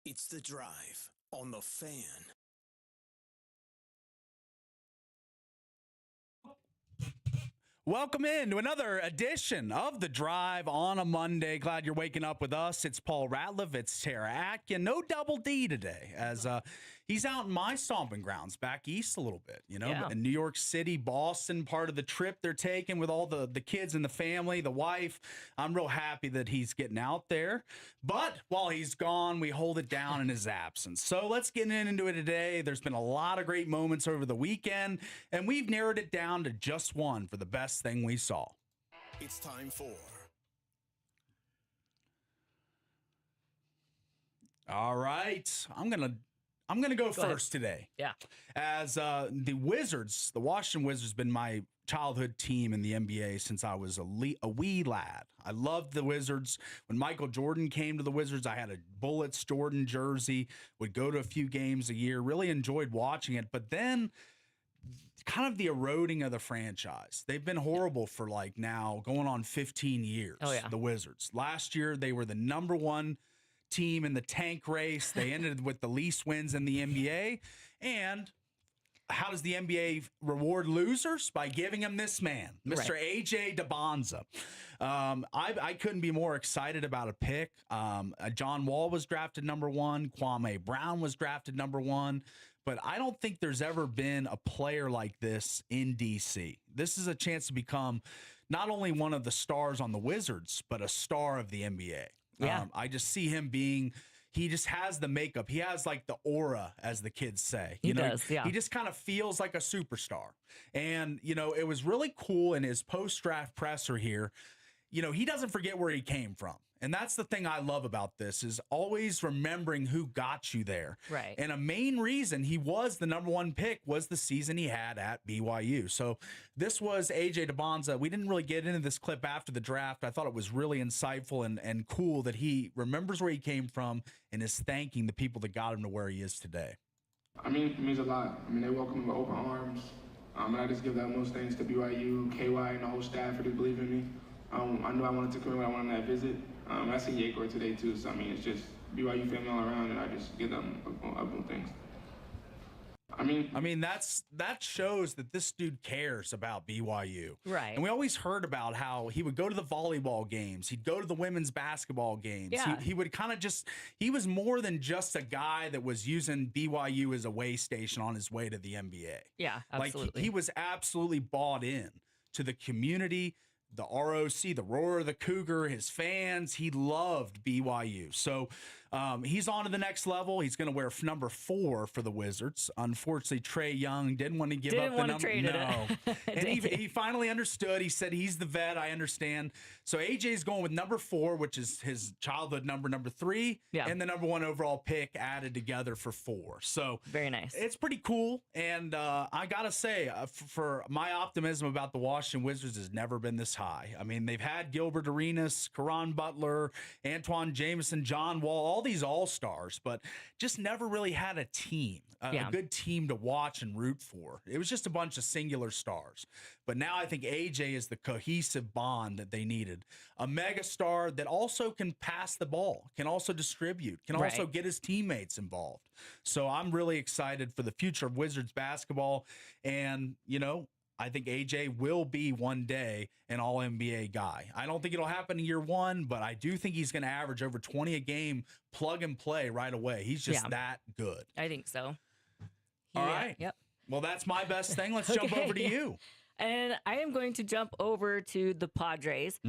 It's The Drive on The Fan. Welcome in to another edition of The Drive on a Monday. Glad you're waking up with us. It's Paul Ratliff. It's Tara Atkin. No Double D today, as he's out in my stomping grounds back east a little bit, in New York City, Boston, part of the trip they're taking with all the kids and the family, the wife. I'm real happy that he's getting out there. But while he's gone, we hold it down in his absence. So let's get into it today. There's been a lot of great moments over the weekend, and we've narrowed it down to just one for the best thing we saw. It's time for All right. I'm gonna go first today. Yeah. As the Wizards, the Washington Wizards, been my childhood team in the NBA since I was a wee lad. I loved the Wizards. When Michael Jordan came to the Wizards, I had a Bullets Jordan jersey. Would go to a few games a year. Really enjoyed watching it. But then, kind of the eroding of the franchise. They've been horrible for now going on 15 years. Oh, yeah. The Wizards. Last year, they were the number one team in the tank race. They ended with the least wins in the NBA. And how does the NBA reward losers? By giving them this man, Mr. Right. AJ DeBonza. I couldn't be more excited about a pick. John Wall was drafted number one. Kwame Brown was drafted number one. But I don't think there's ever been a player like this in DC. This is a chance to become not only one of the stars on the Wizards, but a star of the NBA. Yeah. I just see him he just has the makeup. He has the aura, as the kids say. He does, yeah. He just kind of feels like a superstar. And, it was really cool in his post-draft presser here. He doesn't forget where he came from. And that's the thing I love about this, is always remembering who got you there. Right. And a main reason he was the number one pick was the season he had at BYU. So this was AJ DeBonza. We didn't really get into this clip after the draft. I thought it was really insightful and cool that he remembers where he came from and is thanking the people that got him to where he is today. It means a lot. They welcome me with open arms. And I just give the utmost thanks to BYU, KY, and the whole staff for just believing in me. I knew I wanted to come when I went on that visit. I seen Yakor today too, so it's just BYU family all around, and I just give them utmost thanks. That shows that this dude cares about BYU. Right. And we always heard about how he would go to the volleyball games. He'd go to the women's basketball games. Yeah. He would kind of he was more than just a guy that was using BYU as a way station on his way to the NBA. Yeah, absolutely. He was absolutely bought in to the community, the ROC, the Roar of the Cougar, his fans. He loved BYU. So he's on to the next level. He's going to wear number 4 for the Wizards. Unfortunately, Trae Young didn't want to give up the number. No. And he finally understood. He said, he's the vet. I understand. So AJ's going with number 4, which is his childhood number 3, and the number 1 overall pick added together for 4. So very nice. It's pretty cool. And I got to say, for my optimism about the Washington Wizards has never been this high. They've had Gilbert Arenas, Caron Butler, Antoine Jameson, John Wall, all these all-stars, but just never really had a team, a good team to watch and root for. It was just a bunch of singular stars. But now I think AJ is the cohesive bond that they needed. A mega star that also can pass the ball, can also distribute, can also get his teammates involved. So I'm really excited for the future of Wizards basketball. And, I think AJ will be one day an all-NBA guy. I don't think it'll happen in year 1, but I do think he's going to average over 20 a game, plug and play right away. He's just that good. I think so. All right. Yep. Well, that's my best thing. Let's jump over to you. And I am going to jump over to the Padres,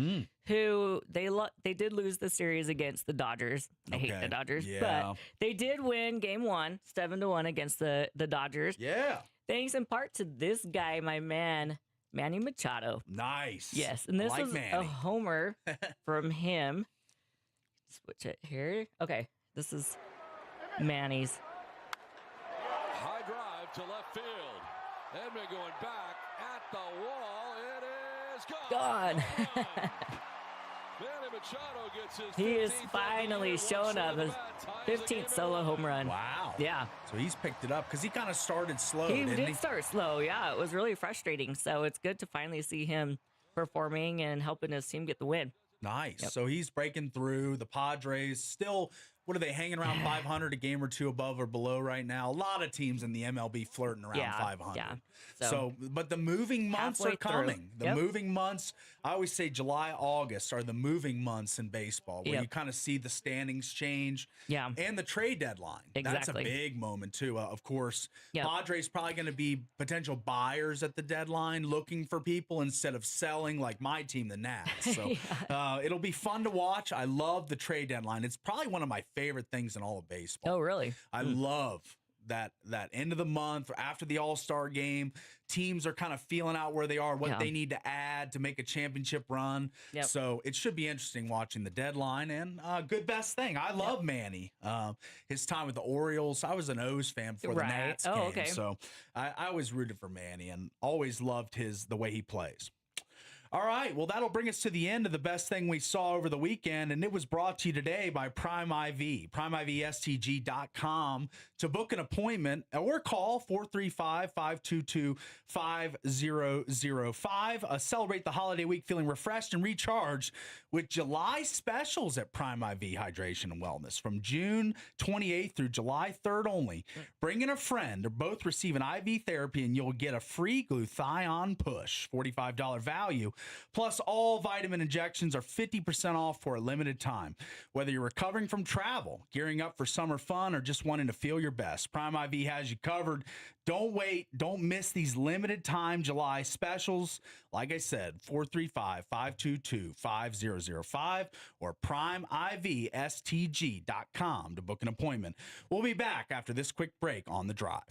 who they did lose the series against the Dodgers. I hate the Dodgers, but they did win game 1, 7-1 against the Dodgers. Yeah. Thanks in part to this guy, my man, Manny Machado. Nice. Yes, and this was a homer from him. Switch it here. Okay, this is Manny's. High drive to left field. Edman going back at the wall. It is gone. Manny Machado gets his he is finally showing up. His 15th solo home run. Wow. Yeah. So he's picked it up because he kind of started slow. He did start slow. Yeah, it was really frustrating. So it's good to finally see him performing and helping his team get the win. Nice. Yep. So he's breaking through. The Padres still what are they hanging around 500, a game or two above or below right now? A lot of teams in the MLB flirting around 500. Yeah. So, but the moving months are coming. The moving months, I always say July, August are the moving months in baseball, where you kind of see the standings change. Yeah. And the trade deadline. That's a big moment too. Of course, Padres probably going to be potential buyers at the deadline, looking for people instead of selling like my team, the Nats. So it'll be fun to watch. I love the trade deadline. It's probably one of my favorite things in all of baseball. Oh, really? I love that end of the month after the All-Star game. Teams are kind of feeling out where they are, what they need to add to make a championship run. So it should be interesting watching the deadline. And good best thing. I love Manny. His time with the Orioles. I was an O's fan before the Nats game. So I always rooted for Manny and always loved the way he plays. All right, well, that'll bring us to the end of the best thing we saw over the weekend, and it was brought to you today by Prime IV, PrimeIVSTG.com to book an appointment or call 435-522-5005. Celebrate the holiday week feeling refreshed and recharged with July specials at Prime IV Hydration and Wellness from June 28th through July 3rd only. Bring in a friend or both receive an IV therapy, and you'll get a free glutathione push, $45 value. Plus, all vitamin injections are 50% off for a limited time. Whether you're recovering from travel, gearing up for summer fun, or just wanting to feel your best, Prime IV has you covered. Don't wait. Don't miss these limited time July specials. Like I said, 435-522-5005 or PrimeIVSTG.com to book an appointment. We'll be back after this quick break on The Drive.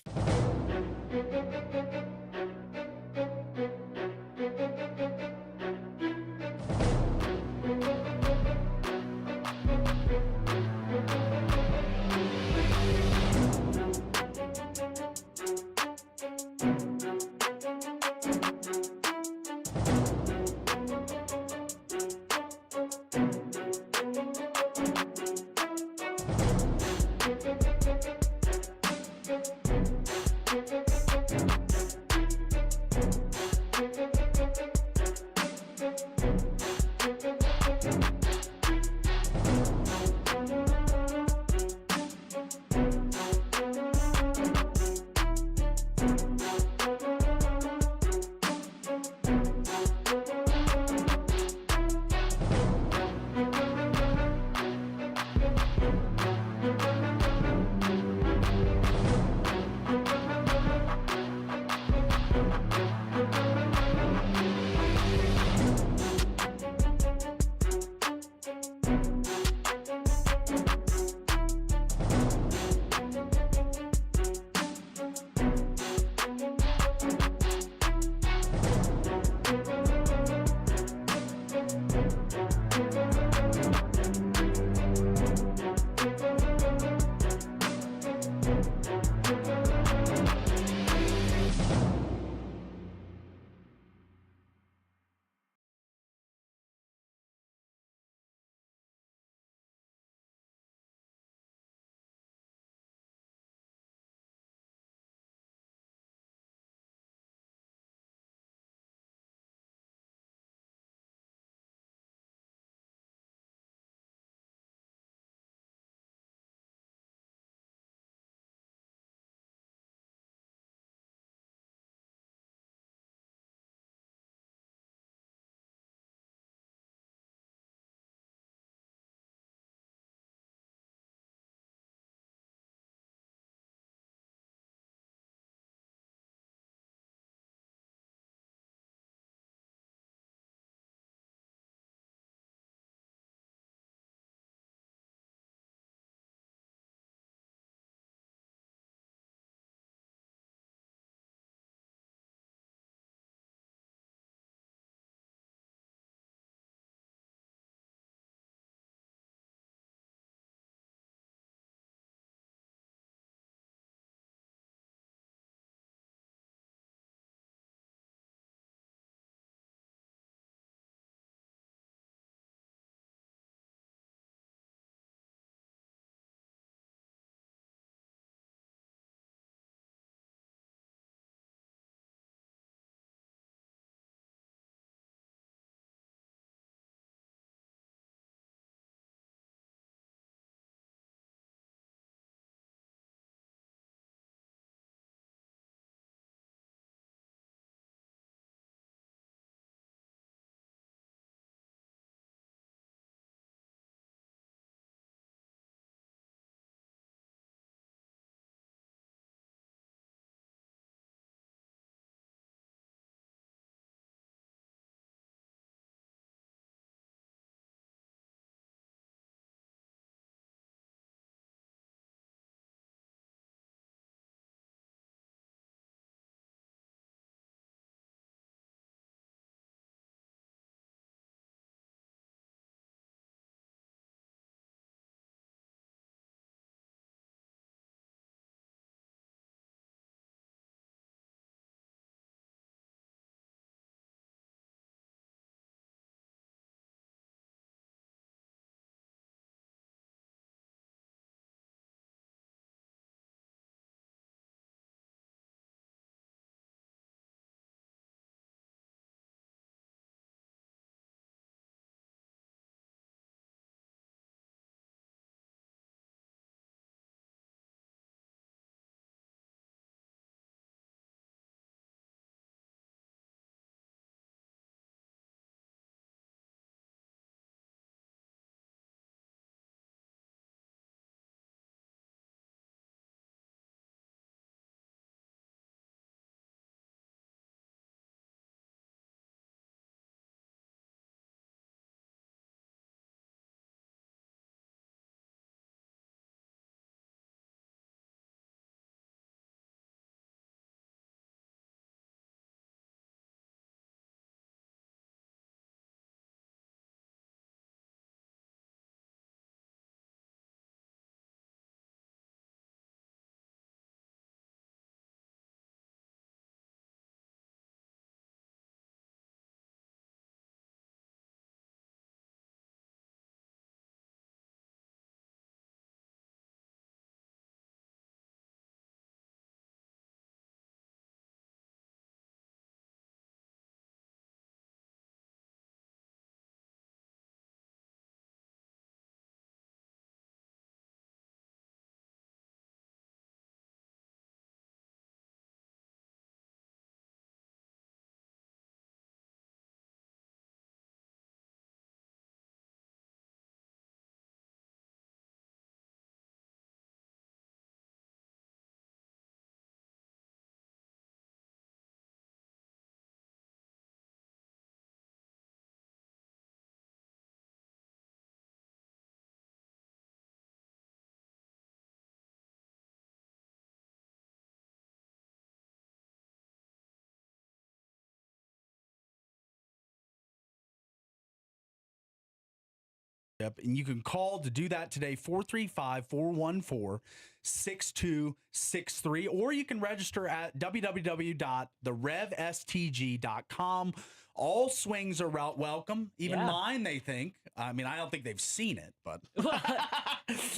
Yep. And you can call to do that today, 435-414-6263, or you can register at www.therevstg.com. All swings are welcome. Even mine, they think. I mean, I don't think they've seen it, but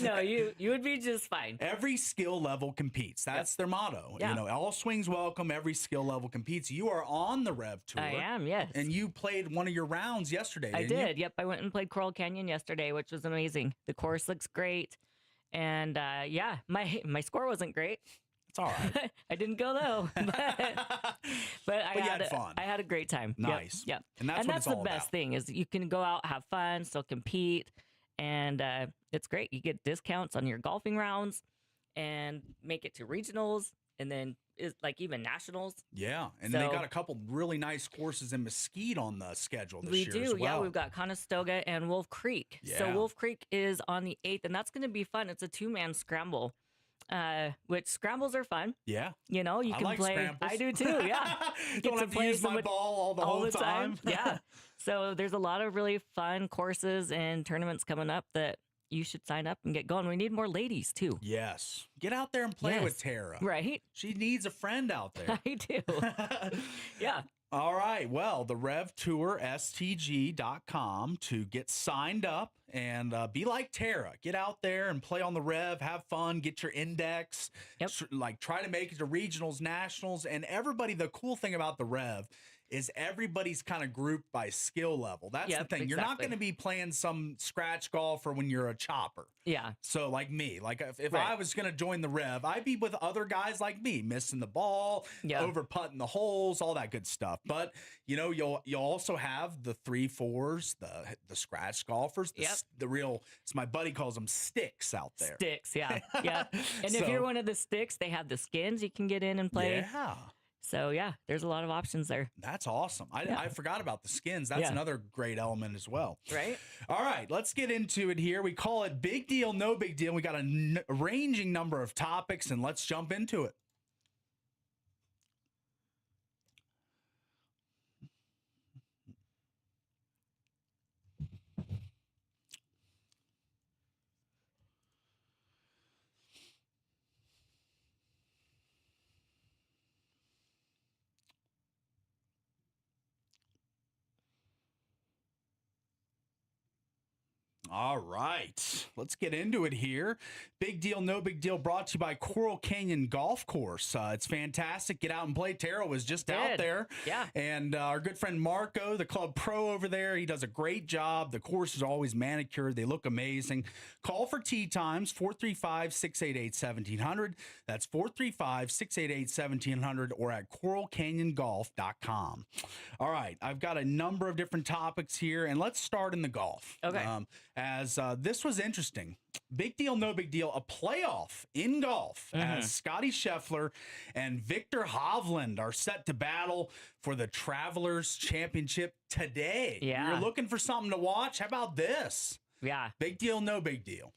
no, you would be just fine. Every skill level competes. That's their motto. Yeah. You know, all swings welcome. Every skill level competes. You are on the Rev Tour. I am, yes. And you played one of your rounds yesterday. I didn't did. You? Yep, I went and played Coral Canyon yesterday, which was amazing. The course looks great, and my score wasn't great. It's all right. I didn't go though, but I had fun. I had a great time. Nice. Yep. And that's what it's the all best about. thing is you can go out, have fun, still compete, and it's great. You get discounts on your golfing rounds, and make it to regionals, and then like even nationals. Yeah, and they got a couple really nice courses in Mesquite on the schedule this year as well. Yeah. We've got Conestoga and Wolf Creek. Yeah. So Wolf Creek is on the 8th, and that's going to be fun. It's a 2-man scramble. Which scrambles are fun. Yeah. You know, you I can like play. scrambles. I do too. Yeah. Don't have to use my ball the whole time. Yeah. So there's a lot of really fun courses and tournaments coming up that you should sign up and get going. We need more ladies too. Yes. Get out there and play with Tara. Right. She needs a friend out there. I do. Yeah. All right. Well, the RevTourSTG.com to get signed up and be like Tara. Get out there and play on the Rev. Have fun. Get your index. Yep. Try to make it to regionals, nationals, and everybody. The cool thing about the Rev is everybody's kind of grouped by skill level. That's the thing. Exactly. You're not going to be playing some scratch golfer when you're a chopper. Yeah. So like me, if I was going to join the Rev, I'd be with other guys like me, missing the ball, over putting the holes, all that good stuff. But you know, you'll also have the 3-4s, the scratch golfers, the real, as my buddy calls them, sticks out there. Sticks, yeah. Yeah. And if you're one of the sticks, they have the skins you can get in and play. Yeah. So, yeah, there's a lot of options there. That's awesome. I forgot about the skins. That's another great element as well. Right? All right, let's get into it here. We call it Big Deal, No Big Deal. We got a ranging number of topics, and let's jump into it. All right, let's get into it here. Big Deal, No Big Deal brought to you by Coral Canyon Golf Course. It's fantastic. Get out and play. Tara was just out there. Yeah. And our good friend Marco, the club pro over there, he does a great job. The course is always manicured. They look amazing. Call for tee times, 435-688-1700. That's 435-688-1700 or at coralcanyongolf.com. All right, I've got a number of different topics here, and let's start in the golf. Okay. As this was interesting. Big deal, no big deal. A playoff in golf as Scotty Scheffler and Victor Hovland are set to battle for the Travelers Championship today. Yeah. You're looking for something to watch? How about this? Yeah. Big deal, no big deal.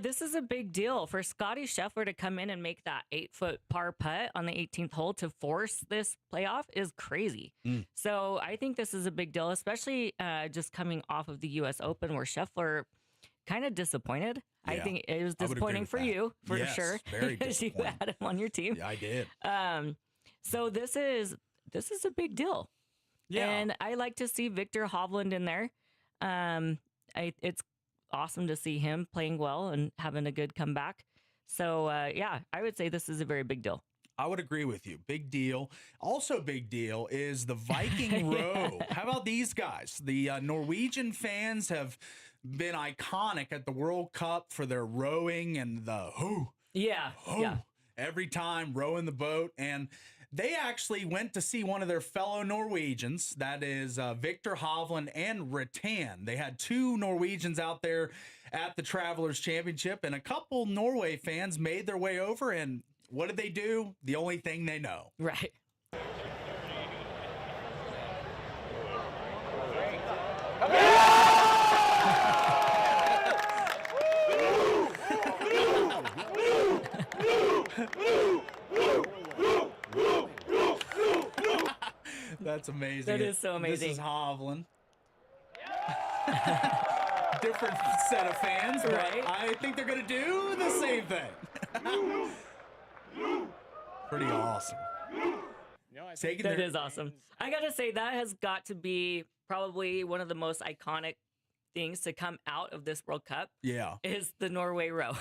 This is a big deal for Scotty Scheffler to come in and make that 8-foot par putt on the 18th hole to force this playoff is crazy. So I think this is a big deal, especially just coming off of the U.S. Open where Scheffler kind of disappointed. Yeah, I think it was disappointing for you for sure. Very because you disappointing. had him on your team. Yeah, I did. So this is a big deal. Yeah. And I like to see Victor Hovland in there. It's awesome to see him playing well and having a good comeback. So, I would say this is a very big deal. I would agree with you. Big deal. Also big deal is the Viking row. How about these guys? The Norwegian fans have been iconic at the World Cup for their rowing and the Yeah. every time rowing the boat. And they actually went to see one of their fellow Norwegians, that is Victor Hovland and Rattan. They had two Norwegians out there at the Travelers Championship, and a couple Norway fans made their way over, and what did they do? The only thing they know. Right. That's amazing. That is so amazing. This is Hovland. different set of fans, but right? I think they're going to do the same thing. Pretty awesome. That is awesome. I got to say, that has got to be probably one of the most iconic things to come out of this World Cup. Yeah. Is the Norway row.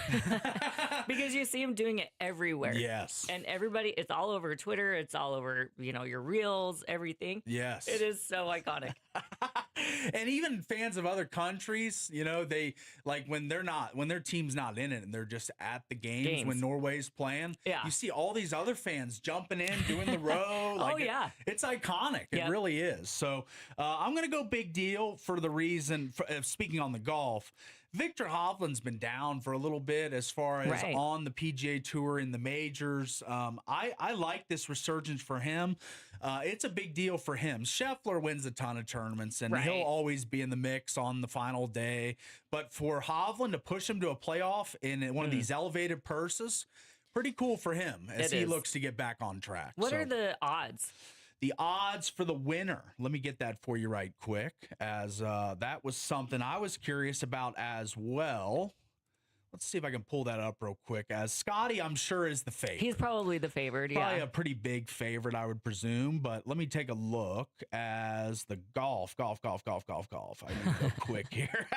Because you see him doing it everywhere. Yes. And everybody, it's all over Twitter. It's all over, your reels, everything. Yes. It is so iconic. And even fans of other countries, they like when their team's not in it and they're just at the games. When Norway's playing. Yeah. You see all these other fans jumping in, doing the row. It's iconic. Yep. It really is. So I'm going to go big deal for the reason, speaking on the golf, Victor Hovland's been down for a little bit as far as on the PGA Tour in the majors. I like this resurgence for him. It's a big deal for him. Scheffler wins a ton of tournaments, and he'll always be in the mix on the final day. But for Hovland to push him to a playoff in one of these elevated purses, pretty cool for him as he looks to get back on track. What are the odds? The odds for the winner, let me get that for you right quick, as that was something I was curious about as well. Let's see if I can pull that up real quick. As Scotty, I'm sure, is the favorite. He's probably the favorite, Probably a pretty big favorite, I would presume. But let me take a look as the golf. I need to go quick here.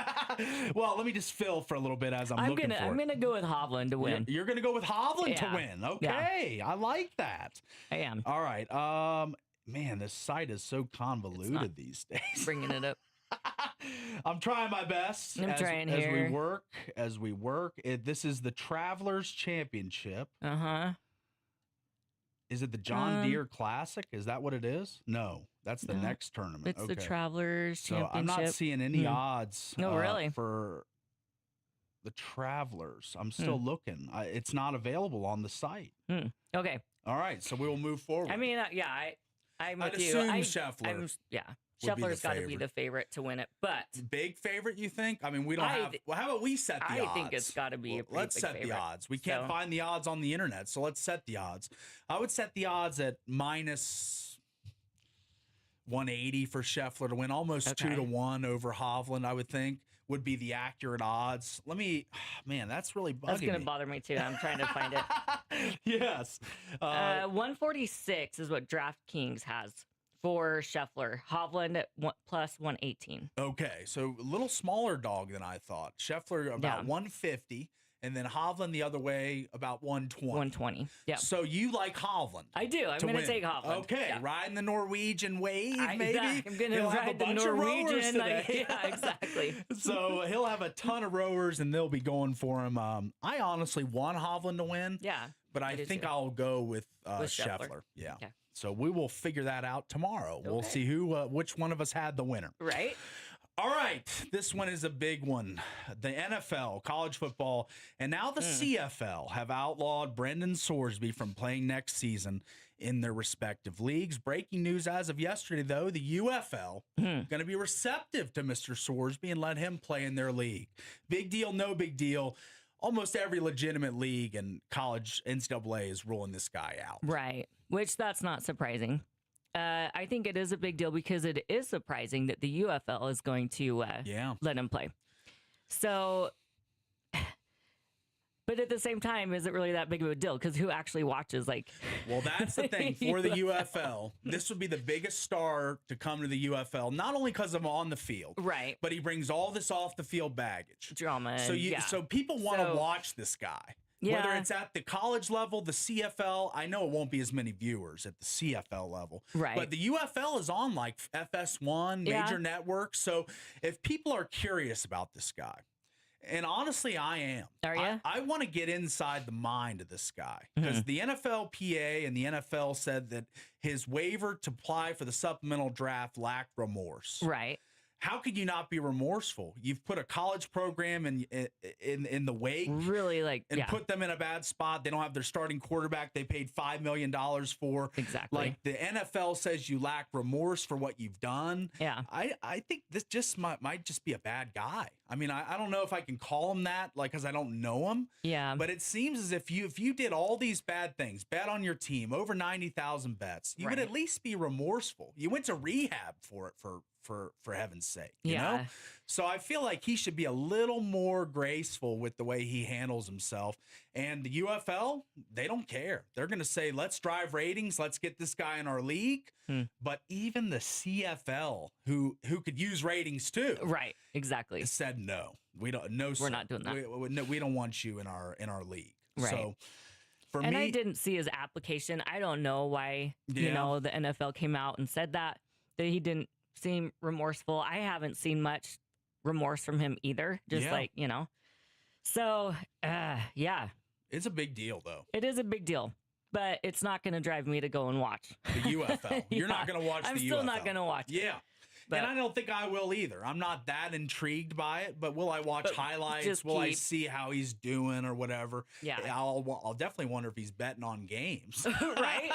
Well, let me just fill for a little bit as I'm looking for it. I'm going to go with Hovland to win. You're going to go with Hovland to win. Okay, I like that. I am. All right. Man, this site is so convoluted these days. Bringing it up. I'm trying my best as we work. This is the Travelers Championship. Is it the John Deere Classic? Is that what it is? No, that's the next tournament. It's the Travelers Championship. So I'm not seeing any odds really? For the Travelers. I'm still looking. It's not available on the site. Okay. All right, so we will move forward. I mean, I'm with you. Assume Scheffler. Scheffler's got to be the favorite to win it, but big favorite, you think? I mean, we don't have. Well, how about we set the odds? I think it's got to be a pretty let's big set favorite. the odds. We can't find the odds on the internet, so let's set the odds. I would set the odds at minus 180 for Scheffler to win, almost 2-1 over Hovland. I would think would be the accurate odds. Man, that's really bugging That's going to bother me too. I'm trying to find it. Yes, 146 is what DraftKings has for Scheffler. Hovland at plus 118. Okay, so a little smaller dog than I thought. Scheffler about 150, and then Hovland the other way about 120. 120. Yeah. So you like Hovland? I do. I'm going to take Hovland. Okay, riding the Norwegian wave, maybe. I'm going to ride the Norwegian. Yeah, exactly. So he'll have a ton of rowers, and they'll be going for him. I honestly want Hovland to win. Yeah. But I think I'll go with Scheffler. Yeah. Okay. So we will figure that out tomorrow. Okay. We'll see which one of us had the winner. Right. All right. This one is a big one. The NFL, college football, and now the CFL have outlawed Brendan Sorsby from playing next season in their respective leagues. Breaking news as of yesterday, though, the UFL going to be receptive to Mr. Sorsby and let him play in their league. Big deal, no big deal. Almost every legitimate league and college NCAA is ruling this guy out. Right, which that's not surprising. I think it is a big deal because it is surprising that the UFL is going to let him play. So, but at the same time, is it really that big of a deal? Because who actually watches? Well, that's the thing for the UFL. This would be the biggest star to come to the UFL, not only because of on the field, right? But he brings all this off the field baggage, drama. So people want to watch this guy. Yeah. Whether it's at the college level, the CFL, I know it won't be as many viewers at the CFL level. Right. But the UFL is on like FS1, major networks. So if people are curious about this guy, and honestly, I am. Are you? I want to get inside the mind of this guy because the NFLPA and the NFL said that his waiver to apply for the supplemental draft lacked remorse. Right. How could you not be remorseful? You've put a college program in the wake, really put them in a bad spot. They don't have their starting quarterback they paid $5 million for. Exactly. Like the NFL says you lack remorse for what you've done. Yeah. I think this just might just be a bad guy. I mean, I don't know if I can call him that, like, because I don't know him. Yeah. But it seems as if you did all these bad things, bet on your team, over 90,000 bets, you would at least be remorseful. You went to rehab for it, for heaven's sake, you know? So I feel like he should be a little more graceful with the way he handles himself. And the UFL, they don't care. They're going to say, let's drive ratings. Let's get this guy in our league. But even the CFL, who could use ratings too. Right. Exactly. Said no. We don't. No, we're not doing that. We don't want you in our league. Right. So for and me, I didn't see his application. I don't know why the NFL came out and said that he didn't seem remorseful. I haven't seen much remorse from him either. Just So yeah, it's a big deal though. It is a big deal. But it's not going to drive me to go and watch the UFL. You're not going to watch the UFL. I'm still not going to watch it. Yeah. But, and I don't think I will either. I'm not that intrigued by it, but will I watch highlights? Will I see how he's doing or whatever? Yeah. I'll definitely wonder if he's betting on games. Right?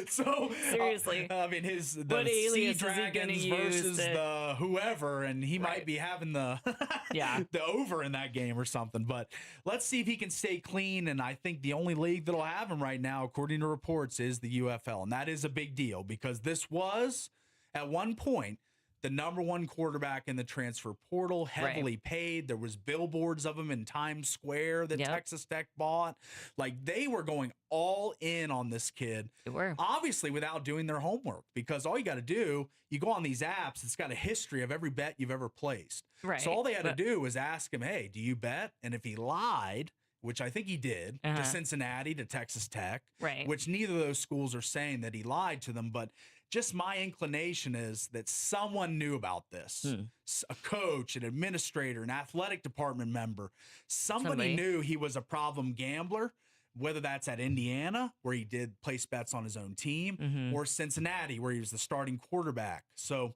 So seriously. I mean, the Sea Dragons versus the whoever, and he might be having the the over in that game or something. But let's see if he can stay clean. And I think the only league that'll have him right now, according to reports, is the UFL. And that is a big deal because this was, at one point, the number one quarterback in the transfer portal, heavily paid. There was billboards of him in Times Square that Texas Tech bought. Like, they were going all in on this kid. They were. Obviously without doing their homework, because all you got to do, you go on these apps, it's got a history of every bet you've ever placed. Right. So all they had to do was ask him, hey, do you bet? And if he lied, which I think he did, to Cincinnati, to Texas Tech, which neither of those schools are saying that he lied to them, but just my inclination is that someone knew about this. A coach, an administrator, an athletic department member. Somebody knew he was a problem gambler, whether that's at Indiana, where he did place bets on his own team, or Cincinnati, where he was the starting quarterback. So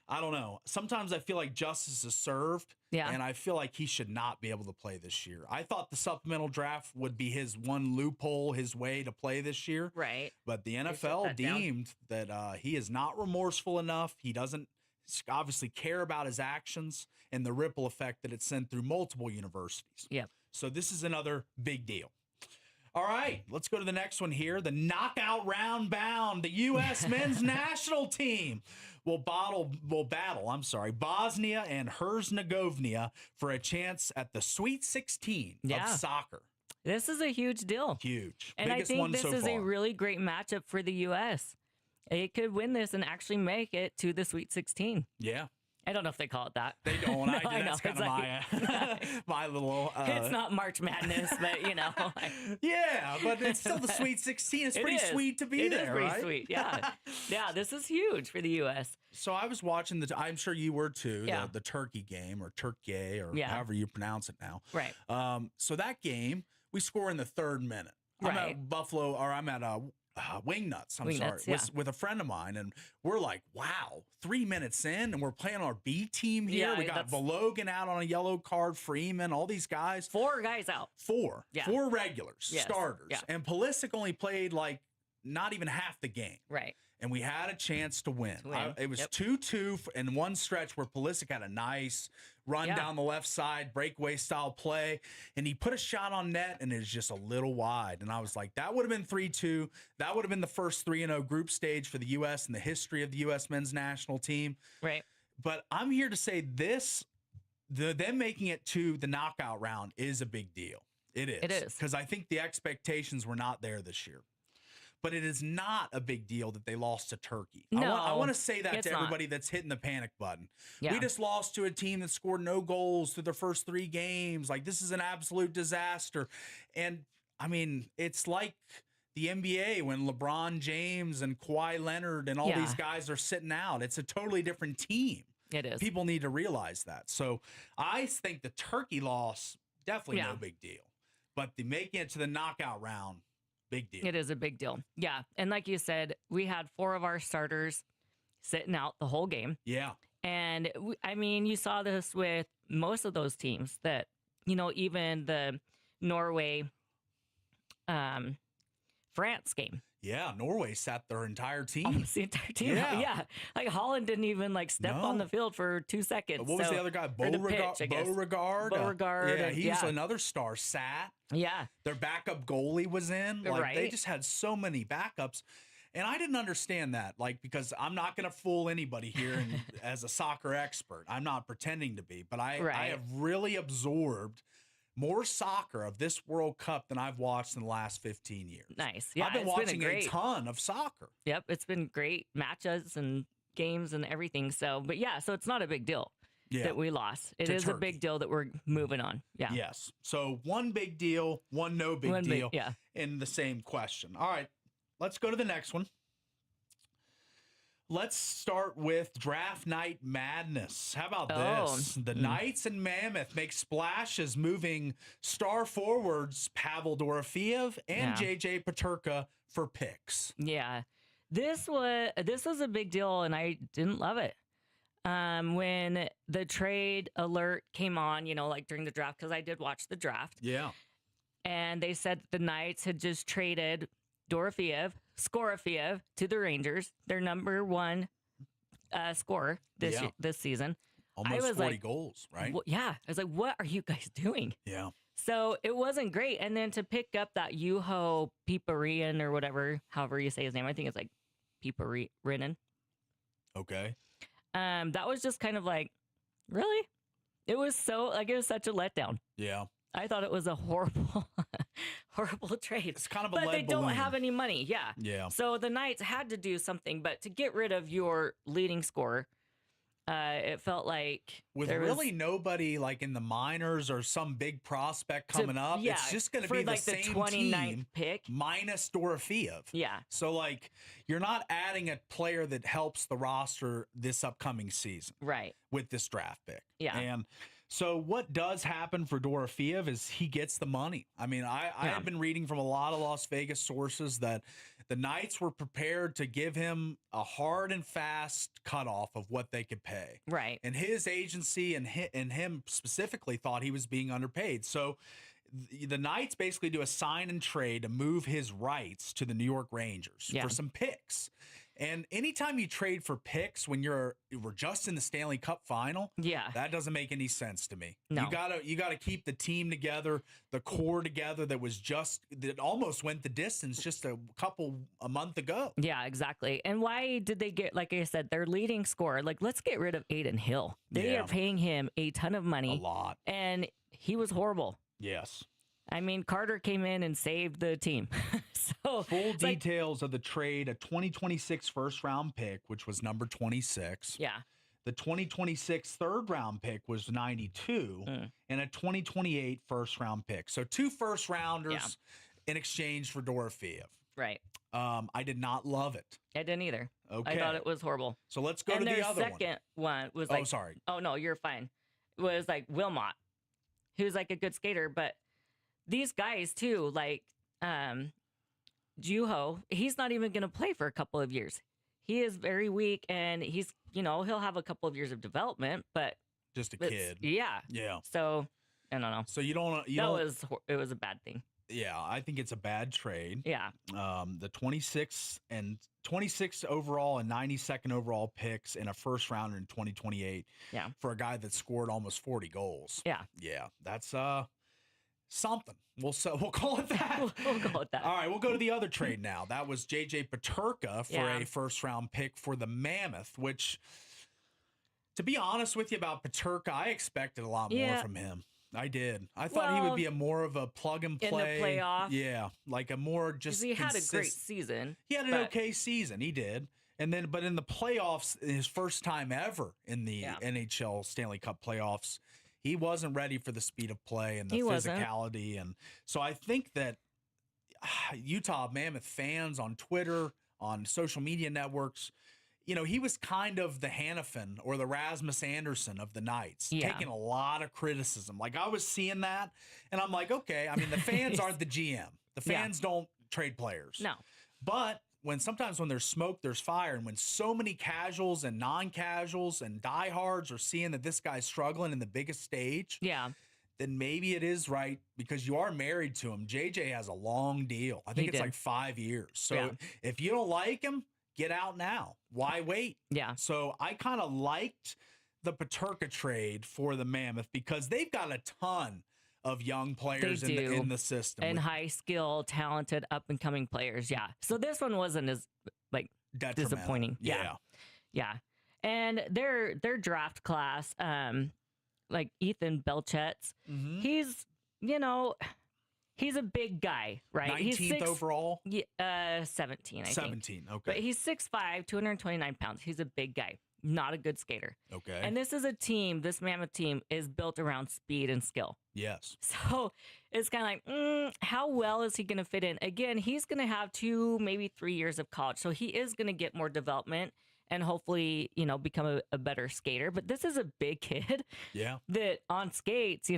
I don't know. Sometimes I feel like justice is served, and I feel like he should not be able to play this year. I thought the supplemental draft would be his one loophole, his way to play this year. Right. But the NFL deemed that he is not remorseful enough. He doesn't obviously care about his actions and the ripple effect that it sent through multiple universities. Yeah. So this is another big deal. All right, let's go to the next one here. The knockout round bound. The U.S. men's national team will battle Bosnia and Herzegovina for a chance at the Sweet 16 of soccer. This is a huge deal. Huge. And biggest I think one this so is far. a really great matchup for the U.S. It could win this and actually make it to the Sweet 16. Yeah. I don't know if they call it that. They don't. No, That's kind of my little. It's not March Madness, but you know. Yeah, but it's still the Sweet 16. It's pretty sweet to be there, It is pretty right? sweet. Yeah, yeah. This is huge for the U.S. So I was watching I'm sure you were too. Yeah. The Turkey game or Turkey or Yeah. however you pronounce it now. Right. So that game we score in the third minute. I'm at Buffalo, or I'm at Wingnuts. With a friend of mine, and we're like, wow, 3 minutes in, and we're playing our B team here. Yeah, we got Valogan out on a yellow card, Freeman, all these guys. 4 guys out. 4. Yeah. 4 regulars, starters. Yeah. And Pulisic only played like not even half the game. Right. And we had a chance to win. It was 2-2 in one stretch where Pulisic had a nice run down the left side, breakaway style play, and he put a shot on net, and it was just a little wide. And I was like, that would have been 3-2. That would have been the first 3-0 group stage for the U.S. in the history of the U.S. men's national team. Right. But I'm here to say them making it to the knockout round is a big deal. It is. It is. Because I think the expectations were not there this year. But it is not a big deal that they lost to Turkey. No, I want to say that to everybody that's hitting the panic button. Yeah. We just lost to a team that scored no goals through their first 3 games. Like, this is an absolute disaster. And, I mean, it's like the NBA when LeBron James and Kawhi Leonard and all these guys are sitting out. It's a totally different team. It is. People need to realize that. So I think the Turkey loss, definitely no big deal. But the making it to the knockout round, big deal. It is a big deal. Yeah. And like you said, we had 4 of our starters sitting out the whole game. Yeah. And I mean, you saw this with most of those teams that, you know, even the Norway, France game. Yeah, Norway sat their entire team. Almost the entire team. Yeah. Like Holland didn't even like step on the field for 2 seconds. What was the other guy? Beauregard. Beauregard. Yeah, he's another star. Sat. Yeah. Their backup goalie was in. Like, right. They just had so many backups. And I didn't understand that, like, because I'm not going to fool anybody here as a soccer expert. I'm not pretending to be, but I have really absorbed more soccer of this World Cup than I've watched in the last 15 years. Nice. Yeah, I've been watching a ton of soccer. Yep, it's been great matches and games and everything. So, but yeah, so it's not a big deal that we lost. It is Turkey. A big deal that we're moving on. Yeah. Yes. So one big deal, one no big deal in the same question. All right, let's go to the next one. Let's start with draft night madness. How about this? The Knights and Mammoth make splashes, moving star forwards Pavel Dorofeev and JJ Peterka for picks. Yeah, this was a big deal, and I didn't love it. When the trade alert came on, like during the draft, because I did watch the draft. Yeah, and they said that the Knights had just traded Dorofeev to the Rangers, their number one scorer this season. Almost 40 goals, right? Yeah. I was like, what are you guys doing? Yeah. So it wasn't great. And then to pick up that Juho Piparian or whatever, however you say his name, I think it's like Piparinen. Okay. That was just kind of like, really? It was such a letdown. Yeah. I thought it was a horrible trade. It's kind of a but lead they don't balloon. have any money. Yeah. Yeah. So the Knights had to do something, but to get rid of your leading scorer, it felt like with really nobody like in the minors or some big prospect coming up. Yeah, it's just going to be like the same 29th team pick minus Dorofeev. Yeah. So like you're not adding a player that helps the roster this upcoming season. Right. With this draft pick. Yeah. And so what does happen for Dorofeev is he gets the money. I mean, I have been reading from a lot of Las Vegas sources that the Knights were prepared to give him a hard and fast cutoff of what they could pay. Right. And his agency and him specifically thought he was being underpaid. So the Knights basically do a sign and trade to move his rights to the New York Rangers for some picks. And anytime you trade for picks when we're just in the Stanley Cup final, that doesn't make any sense to me. No. You gotta keep the team together, the core together that almost went the distance just a month ago. Yeah, exactly. And why did they get, like I said, their leading scorer? Like, let's get rid of Aiden Hill. They are paying him a ton of money. A lot. And he was horrible. Yes. I mean, Carter came in and saved the team. So full details of the trade: a 2026 first-round pick, which was number 26. Yeah. The 2026 third-round pick was 92, and a 2028 first-round pick. So 2 first-rounders in exchange for Dorofeev. Right. I did not love it. I didn't either. Okay. I thought it was horrible. So let's go to the other one. And their second one was like... Oh, sorry. Oh, no, you're fine. It was like Wilmot, who's like a good skater, but these guys too, like Juho, he's not even going to play for a couple of years. He is very weak, and he's, he'll have a couple of years of development, but just a kid. Yeah. Yeah. So I don't know. So it was a bad thing. Yeah, I think it's a bad trade. Yeah. The 26th overall and 92nd overall picks and a first rounder in 2028. Yeah. For a guy that scored almost 40 goals. Yeah. Yeah. That's something. We'll call it that. We'll call it that. All right, we'll go to the other trade now. That was JJ Peterka for a first round pick for the Mammoth, which, to be honest with you about Peterka, I expected a lot more from him. I did. I thought he would be more of a plug and play. In the playoff. Yeah, like a more just he had a great season. He had an okay season. He did. But in the playoffs, his first time ever in the NHL Stanley Cup playoffs, he wasn't ready for the speed of play and the physicality. And so I think that Utah Mammoth fans on Twitter, on social media networks, he was kind of the Hannafin or the Rasmus Anderson of the Knights, taking a lot of criticism. Like, I was seeing that, and I'm like, okay, I mean, the fans aren't the GM. The fans don't trade players. No. But sometimes when there's smoke, there's fire. And when so many casuals and non-casuals and diehards are seeing that this guy's struggling in the biggest stage, then maybe it is right because you are married to him. JJ has a long deal. I think it's like 5 years. So if you don't like him, get out now. Why wait? Yeah. So I kind of liked the Peterka trade for the Mammoth because they've got a ton of young players in the system. And high skill, talented, up and coming players. Yeah. So this one wasn't as like disappointing. Yeah. And their draft class, like Ethan Belchet's, he's, he's a big guy, right? 19th overall? 17, I think. 17, okay. But he's 6'5", 229 pounds. He's a big guy. Not a good skater. Okay. And this is a team, this Mammoth team is built around speed and skill. Yes. So it's kind of like, how well is he going to fit in? Again, he's going to have 2, maybe 3 years of college. So he is going to get more development and hopefully, become a better skater. But this is a big kid. Yeah. That on skates, I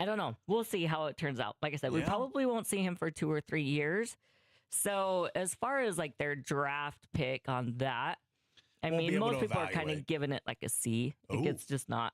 don't know. We'll see how it turns out. Like I said, we probably won't see him for 2 or 3 years. So as far as like their draft pick on that, I mean, most people are kind of giving it like a C. Like it's just not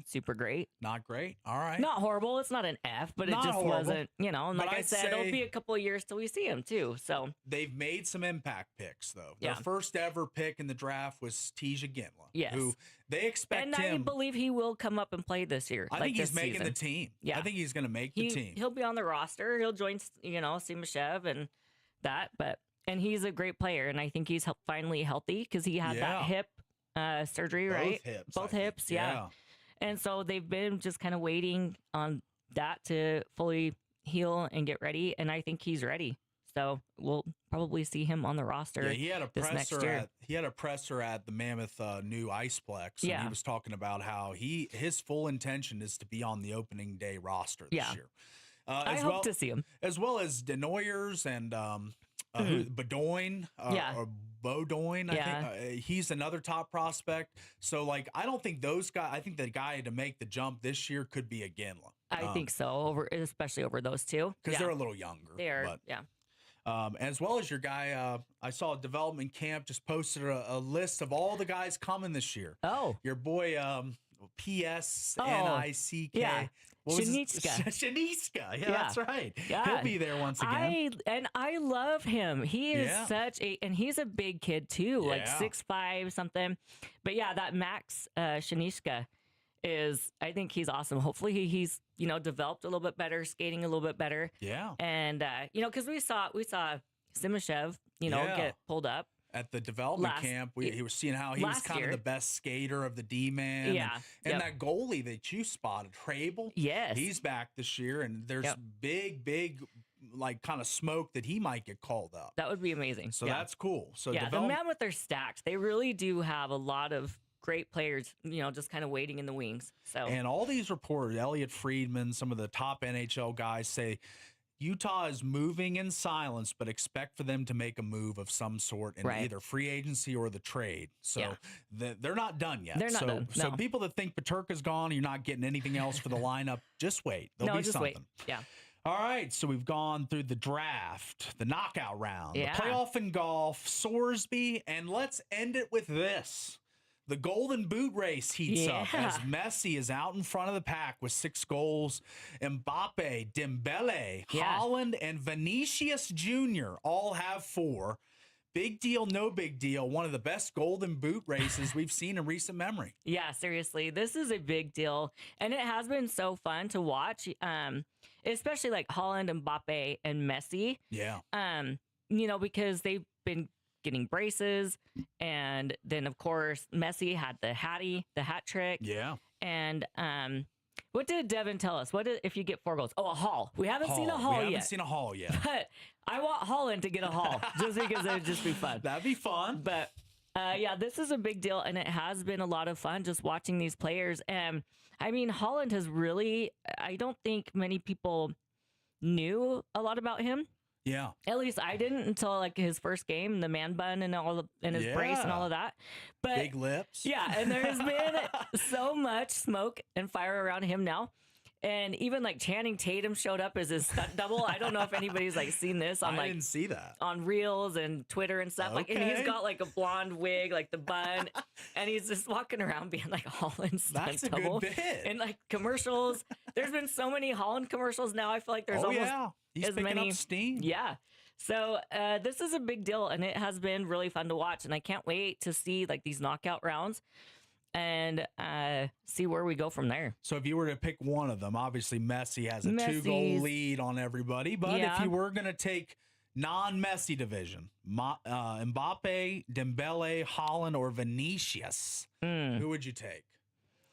super great. Not great. All right. Not horrible. It's not an F, but it just wasn't, and like I said, it'll be a couple of years till we see him too. So they've made some impact picks though. Yeah. Their first ever pick in the draft was Tija Ginla. Yes. Who they expect and him. I believe he will come up and play this year. I think he's making the team. Yeah. I think he's going to make the team. He'll be on the roster. He'll join, Simashev and that, and he's a great player, and I think he's finally healthy because he had that hip surgery, right? Both hips, yeah. And so they've been just kind of waiting on that to fully heal and get ready, and I think he's ready. So we'll probably see him on the roster. Yeah, he had a this next year. He had a presser at the Mammoth new Iceplex, and he was talking about how his full intention is to be on the opening day roster this year. I hope to see him. As well as Denoyers and Bedoin, or Beaudoin, I think. He's another top prospect. So, like, I don't think those guys, I think the guy to make the jump this year could be a Ginla. I think so, especially over those two. Because they're a little younger. They are, as well as your guy, I saw a development camp just posted a list of all the guys coming this year. Oh. Your boy, PSNICK. Yeah. Shaniska. Yeah, that's right. Yeah. He'll be there once again. I love him. He is and he's a big kid too, like 6'5" something. But yeah, that Max Shaniska I think he's awesome. Hopefully he's, developed a little bit better, skating a little bit better. Yeah. And, because we saw Simashev, get pulled up. At the development camp, he was seeing how he was kind of the best skater of the D-man. Yeah. And that goalie that you spotted, Trable, he's back this year, and there's big, like, kind of smoke that he might get called up. That would be amazing. So that's cool. So the Mammoth are stacked. They really do have a lot of great players, just kind of waiting in the wings. So and all these reporters, Elliot Friedman, some of the top NHL guys say Utah is moving in silence, but expect for them to make a move of some sort in either free agency or the trade. So they're not done yet. They're not done. So people that think Peterka's gone, you're not getting anything else for the lineup, just wait. There'll be something. Wait. Yeah. All right, so we've gone through the draft, the knockout round, the playoff in golf, Sorsby, and let's end it with this. The Golden Boot race heats up as Messi is out in front of the pack with 6 goals. Mbappe, Dembele, Holland, and Vinicius Jr. all have 4. Big deal, no big deal. One of the best Golden Boot races we've seen in recent memory. Yeah, seriously. This is a big deal. And it has been so fun to watch, especially like Holland, Mbappe, and Messi. Yeah. Because they've been getting braces, and then of course Messi had the hat trick. Yeah. And what did Devin tell us? If you get 4 goals? Oh, a haul. We haven't seen a haul yet. But I want Holland to get a haul just because it would just be fun. That'd be fun. But this is a big deal, and it has been a lot of fun just watching these players. And I mean, Holland has really, I don't think many people knew a lot and him. Yeah. At least I didn't until like his first game, the man bun and his brace and all of that. But big lips. Yeah, and there's been so much smoke and fire around him now. And even like Channing Tatum showed up as his stunt double. I don't know if anybody's like seen this on I didn't see that on Reels and Twitter and stuff. Like, and he's got like a blonde wig, like the bun, and he's just walking around being like Holland's stunt double. That's a good bit. And like commercials. There's been so many Holland commercials now. I feel like there's almost he's as picking many. Up steam. Yeah. So this is a big deal, and it has been really fun to watch. And I can't wait to see like these knockout rounds and see where we go from there. So if you were to pick one of them, obviously Messi has a 2-goal lead on everybody. But if you were going to take non-Messi division, Mbappe, Dembele, Haaland, or Vinicius, who would you take?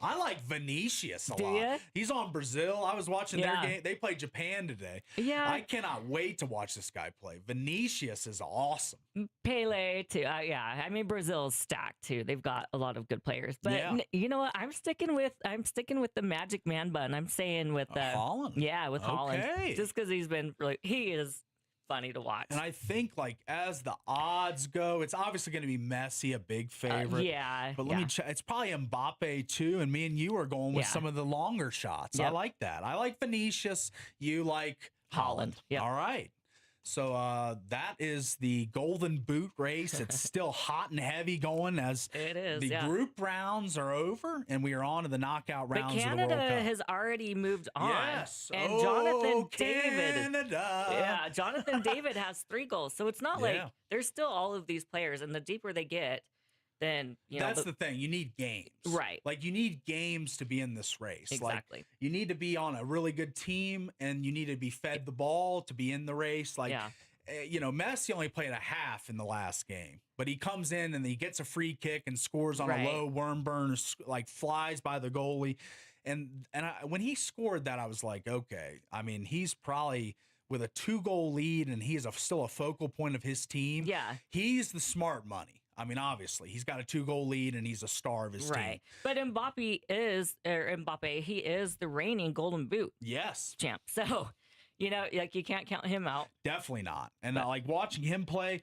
I like Vinicius a lot. Ya? He's on Brazil. I was watching their game. They played Japan today. Yeah. I cannot wait to watch this guy play. Vinicius is awesome. Pele too. I mean, Brazil's stacked too. They've got a lot of good players. But you know what? I'm sticking with the Magic Man bun. I'm saying with Haaland. Yeah, with Haaland. Just because he is funny to watch. And I think, like, as the odds go, it's obviously going to be Messi, a big favorite. But let me check. It's probably Mbappe, too. And me and you are going with some of the longer shots. I like that. I like Vinicius. You like Haaland. Yep. All right. So that is the Golden Boot race. It's still hot and heavy going as it is, the group rounds are over and we are on to the knockout rounds of the World Cup. Canada has already moved on. Yes. And Jonathan David. Canada. Yeah, Jonathan David has 3 goals. So it's not like there's still all of these players. And the deeper they get, then, that's the thing. You need games. Right. Like, you need games to be in this race. Exactly. Like, you need to be on a really good team and you need to be fed the ball to be in the race. Like, Messi only played a half in the last game, but he comes in and he gets a free kick and scores on a low worm burn, like flies by the goalie. And when he scored that, I was like, okay, I mean, he's probably with a 2-goal lead and he is still a focal point of his team. Yeah. He's the smart money. I mean, obviously, he's got a 2-goal lead and he's a star of his team. But Mbappe, he is the reigning Golden Boot champ. So, like you can't count him out. Definitely not. And like watching him play,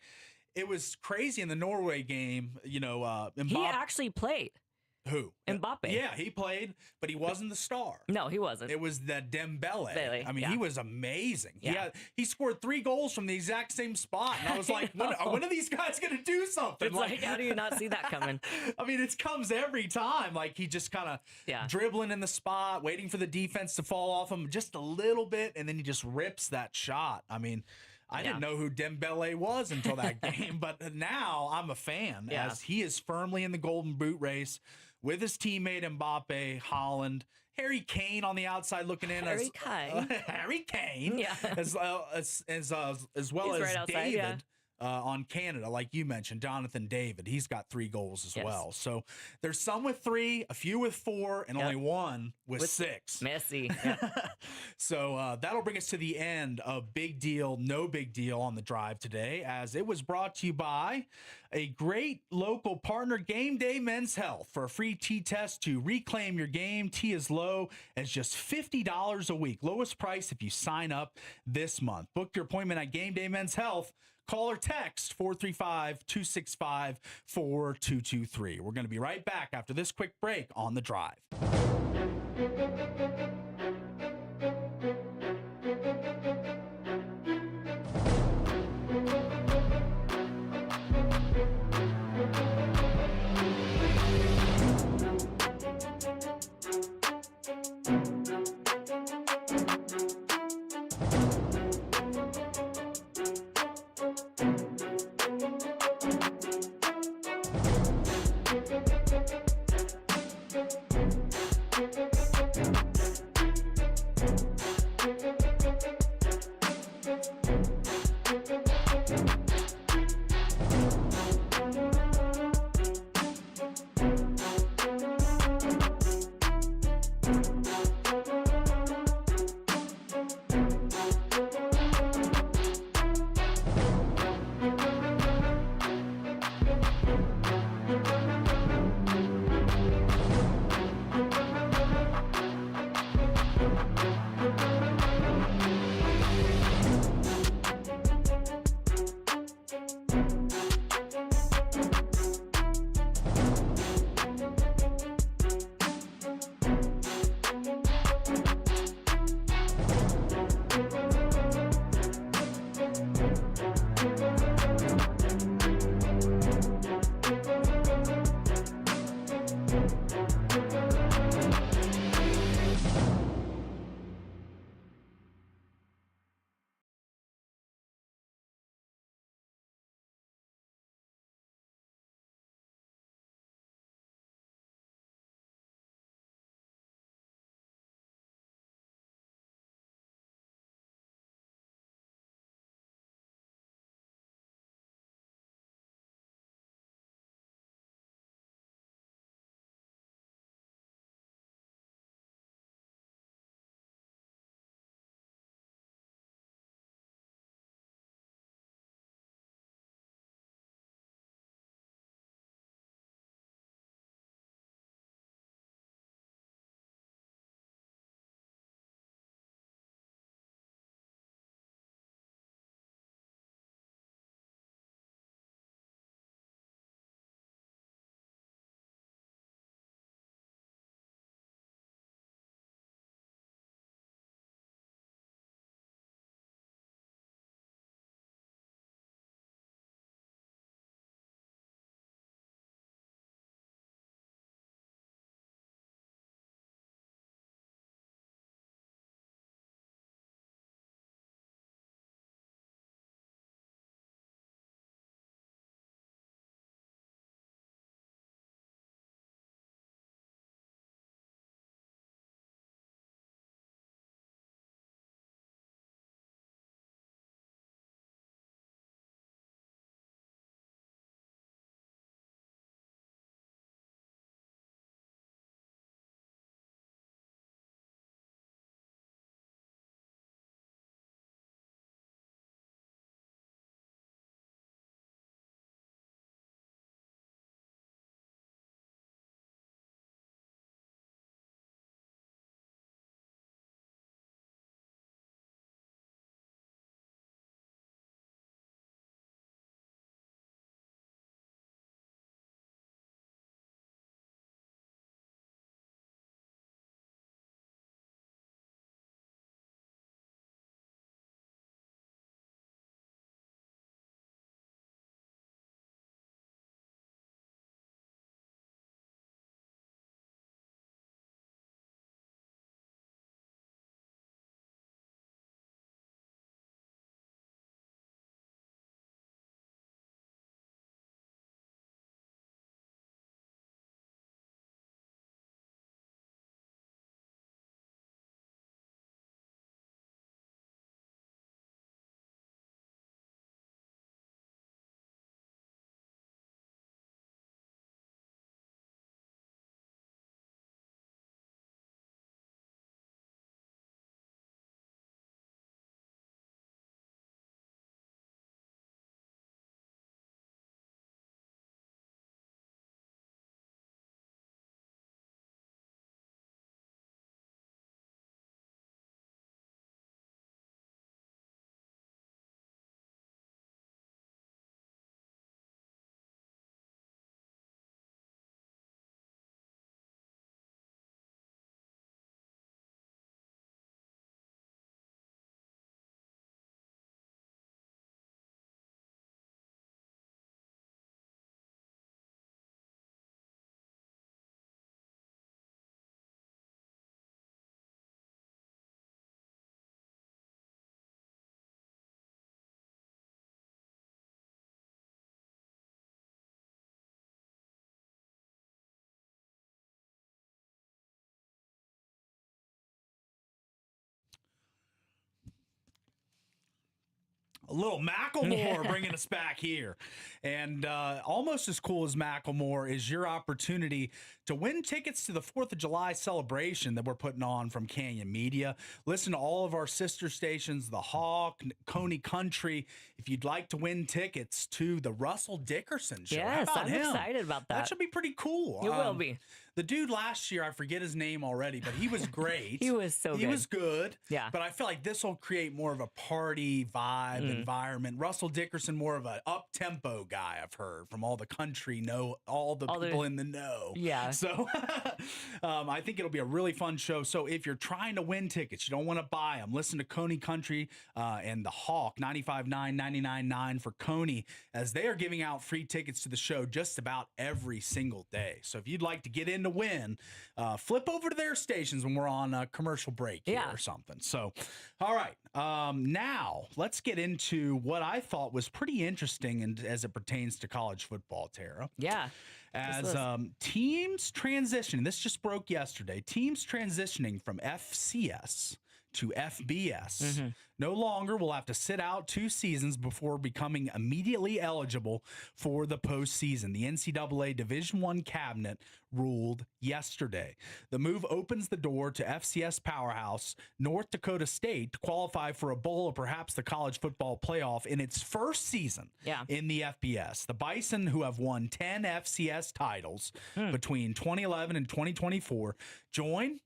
it was crazy in the Norway game. Mbappe, he actually played. Who? Mbappe. Yeah, he played, but he wasn't the star. No, he wasn't. It was the Dembele. I mean, he was amazing. Yeah. He scored 3 goals from the exact same spot. And I was like, when are these guys going to do something? It's like, how do you not see that coming? I mean, it comes every time. Like, he just kind of dribbling in the spot, waiting for the defense to fall off him just a little bit, and then he just rips that shot. I mean, I didn't know who Dembele was until that game, but now I'm a fan as he is firmly in the Golden Boot race with his teammate Mbappe, Haaland, Harry Kane on the outside looking in. Harry Kane, as well as David. On Canada, like you mentioned, Jonathan David, he's got 3 goals as well. So there's some with 3, a few with 4, and only one with 6. Messi. So that'll bring us to the end of Big Deal, No Big Deal on the drive today, as it was brought to you by a great local partner, Game Day Men's Health. For a free T test to reclaim your game, T is low as just $50 a week. Lowest price if you sign up this month. Book your appointment at Game Day Men's Health. Call or text 435-265-4223. We're going to be right back after this quick break on The Drive. A little Macklemore bringing us back here. And almost as cool as Macklemore is your opportunity to win tickets to the 4th of July celebration that we're putting on from Canyon Media. Listen to all of our sister stations, The Hawk, Coney Country, if you'd like to win tickets to the Russell Dickerson show. Yes, I'm excited about that. That should be pretty cool. It will be. The dude last year, I forget his name already, but he was great. He was so good. He was good. Yeah. But I feel like this will create more of a party vibe environment. Russell Dickerson, more of an up-tempo guy, I've heard, from all the country, all the people in the know. Yeah. So I think it'll be a really fun show. So if you're trying to win tickets, you don't want to buy them, listen to Coney Country and The Hawk, 95.9, 99.9 for Coney, as they are giving out free tickets to the show just about every single day. So if you'd like to get in to win, flip over to their stations when we're on a commercial break here or something. So, all right. Now let's get into what I thought was pretty interesting and as it pertains to college football, Tara. Yeah. As teams transition, this just broke yesterday, teams transitioning from FCS to FBS no longer will have to sit out 2 seasons before becoming immediately eligible for the postseason. The NCAA Division I cabinet ruled yesterday. The move opens the door to FCS powerhouse North Dakota State to qualify for a bowl or perhaps the college football playoff in its first season in the FBS. The Bison, who have won 10 FCS titles between 2011 and 2024, join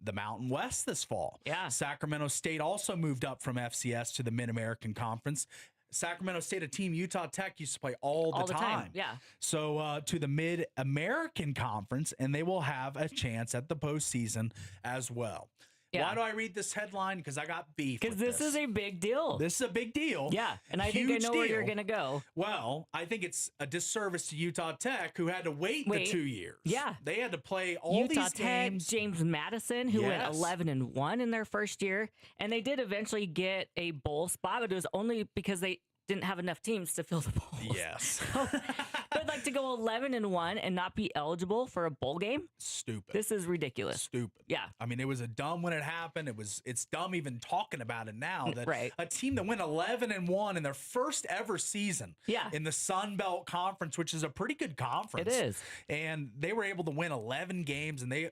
the Mountain West this fall. Yeah. Sacramento State also moved up from FCS to the Mid-American Conference. Sacramento State, a team Utah Tech used to play all the time. Yeah. So to the Mid-American Conference, and they will have a chance at the postseason as well. Yeah. Why do I read this headline? Because I got beef. Because this is a big deal. This is a big deal. Yeah, and I think I know where you're going to go. Well, I think it's a disservice to Utah Tech, who had to wait the 2 years. Yeah. They had to play all Utah these Tech, games. James Madison, who went 11-1 in their first year, and they did eventually get a bowl spot, but it was only because they didn't have enough teams to fill the bowls. Yes. But like to go 11-1 and not be eligible for a bowl game? Stupid. This is ridiculous. Stupid. Yeah. I mean, it was a dumb when it happened. It's dumb even talking about it now. That a team that went 11-1 in their first ever season in the Sun Belt Conference, which is a pretty good conference. It is. And they were able to win 11 games, and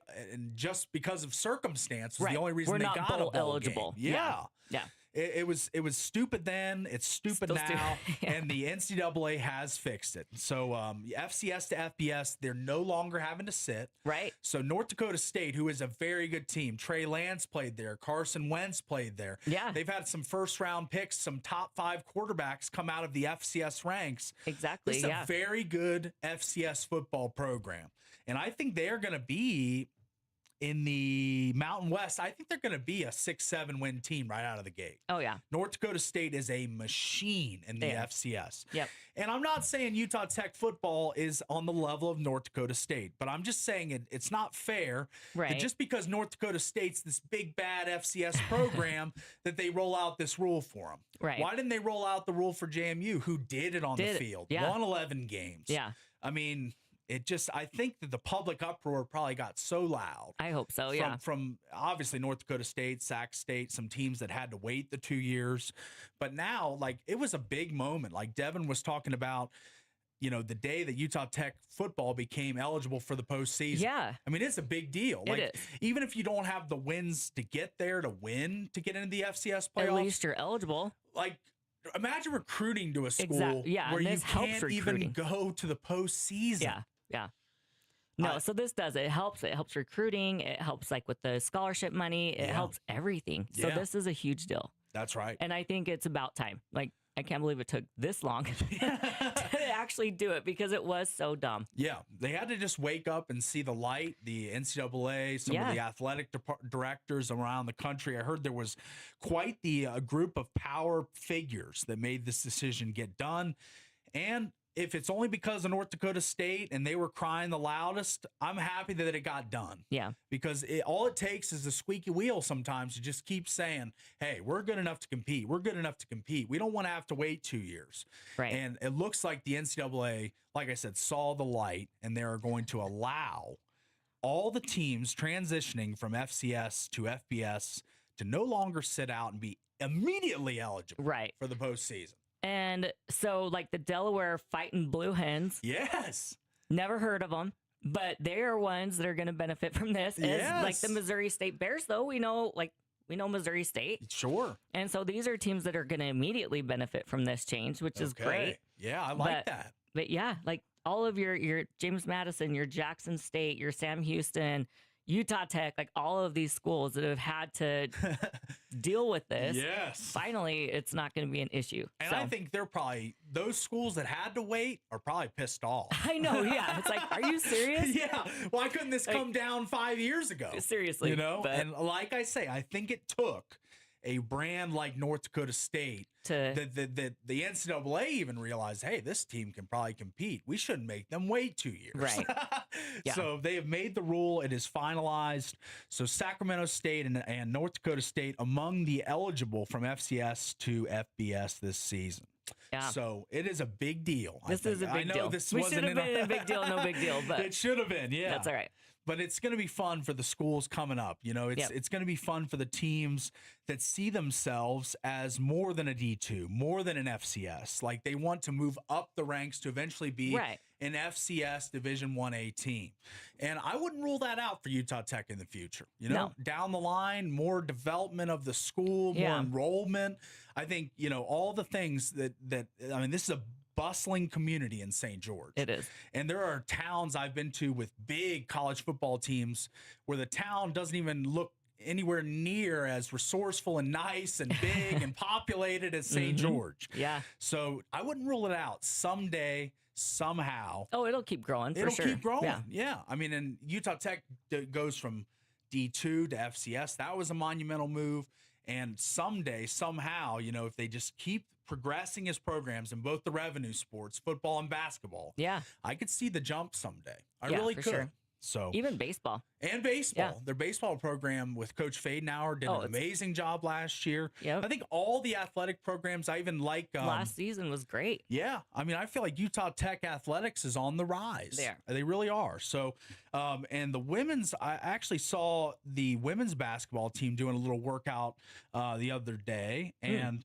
just because of circumstance was the only reason they got a bowl eligible. Game. Yeah. It was stupid then. It's stupid Still now, stupid. and the NCAA has fixed it. So FCS to FBS, they're no longer having to sit. Right. So North Dakota State, who is a very good team, Trey Lance played there, Carson Wentz played there. Yeah. They've had some first-round picks, some top 5 quarterbacks come out of the FCS ranks. Exactly. This is a very good FCS football program, and I think they are going to be. In the Mountain West, I think they're going to be a 6-7 win team right out of the gate. Oh, yeah. North Dakota State is a machine in the FCS. Yep. And I'm not saying Utah Tech football is on the level of North Dakota State, but I'm just saying it's not fair that just because North Dakota State's this big, bad FCS program that they roll out this rule for them. Right. Why didn't they roll out the rule for JMU, who did it on the field, won 11 games? Yeah. I mean... I think that the public uproar probably got so loud. I hope so, From obviously North Dakota State, Sac State, some teams that had to wait the 2 years. But now, it was a big moment. Like Devin was talking about, the day that Utah Tech football became eligible for the postseason. Yeah. I mean, it's a big deal. It is. Even if you don't have the wins to get there, to get into the FCS playoffs. At least you're eligible. Imagine recruiting to a school where you can't even go to the postseason. Yeah. Yeah. No, so this does. It helps. It helps recruiting. It helps with the scholarship money. It helps everything. So this is a huge deal. That's right. And I think it's about time. I can't believe it took this long to actually do it because it was so dumb. Yeah. They had to just wake up and see the light. The NCAA, some of the athletic directors around the country. I heard there was quite the group of power figures that made this decision get done. And if it's only because of North Dakota State and they were crying the loudest, I'm happy that it got done. Yeah. Because all it takes is a squeaky wheel sometimes to just keep saying, hey, we're good enough to compete. We're good enough to compete. We don't want to have to wait 2 years. Right. And it looks like the NCAA, like I said, saw the light, and they are going to allow all the teams transitioning from FCS to FBS to no longer sit out and be immediately eligible for the postseason. And so, like the Delaware Fighting Blue Hens. Yes. Never heard of them, but they are ones that are going to benefit from this. As like the Missouri State Bears, though, we know Missouri State. Sure. And so these are teams that are going to immediately benefit from this change, which is great. Yeah, I like that. But yeah, like all of your James Madison, your Jackson State, your Sam Houston, Utah Tech, like all of these schools that have had to deal with this. Yes. Finally, it's not going to be an issue. And I think they're probably, those schools that had to wait are probably pissed off. I know, yeah. It's like, are you serious? Yeah. Why couldn't this come down 5 years ago? Seriously. You know? And like I say, I think it took a brand like North Dakota State that the NCAA even realized, hey, this team can probably compete. We shouldn't make them wait 2 years. Right. Yeah. So they have made the rule. It is finalized. So Sacramento State and North Dakota State among the eligible from FCS to FBS this season. Yeah. So it is a big deal. This is a big deal. This we should have been a big deal, no big deal, but it should have been. Yeah, that's all right. But it's going to be fun for the schools coming up. You know, it's going to be fun for the teams that see themselves as more than a D2, more than an FCS. Like they want to move up the ranks to eventually be an FCS Division 1A team. And I wouldn't rule that out for Utah Tech in the future. You know, down the line, more development of the school, more enrollment. I think, you know, all the things that I mean, this is a bustling community in St. George. It is. And there are towns I've been to with big college football teams where the town doesn't even look anywhere near as resourceful and nice and big and populated as St. George. Yeah. So I wouldn't rule it out. Someday, somehow. Oh, it'll keep growing for sure. It'll keep growing. Yeah. I mean, and Utah Tech goes from D2 to FCS. That was a monumental move. And someday, somehow, you know, if they just keep progressing as programs in both the revenue sports, football and basketball, I could see the jump someday. I really could. Sure. So even baseball. And baseball. Their baseball program with Coach Fadenauer did an amazing job last year. Yep. I think all the athletic programs, I even like last season was great. Yeah. I mean, I feel like Utah Tech athletics is on the rise. They really are. So and the women's, I actually saw the women's basketball team doing a little workout the other day, and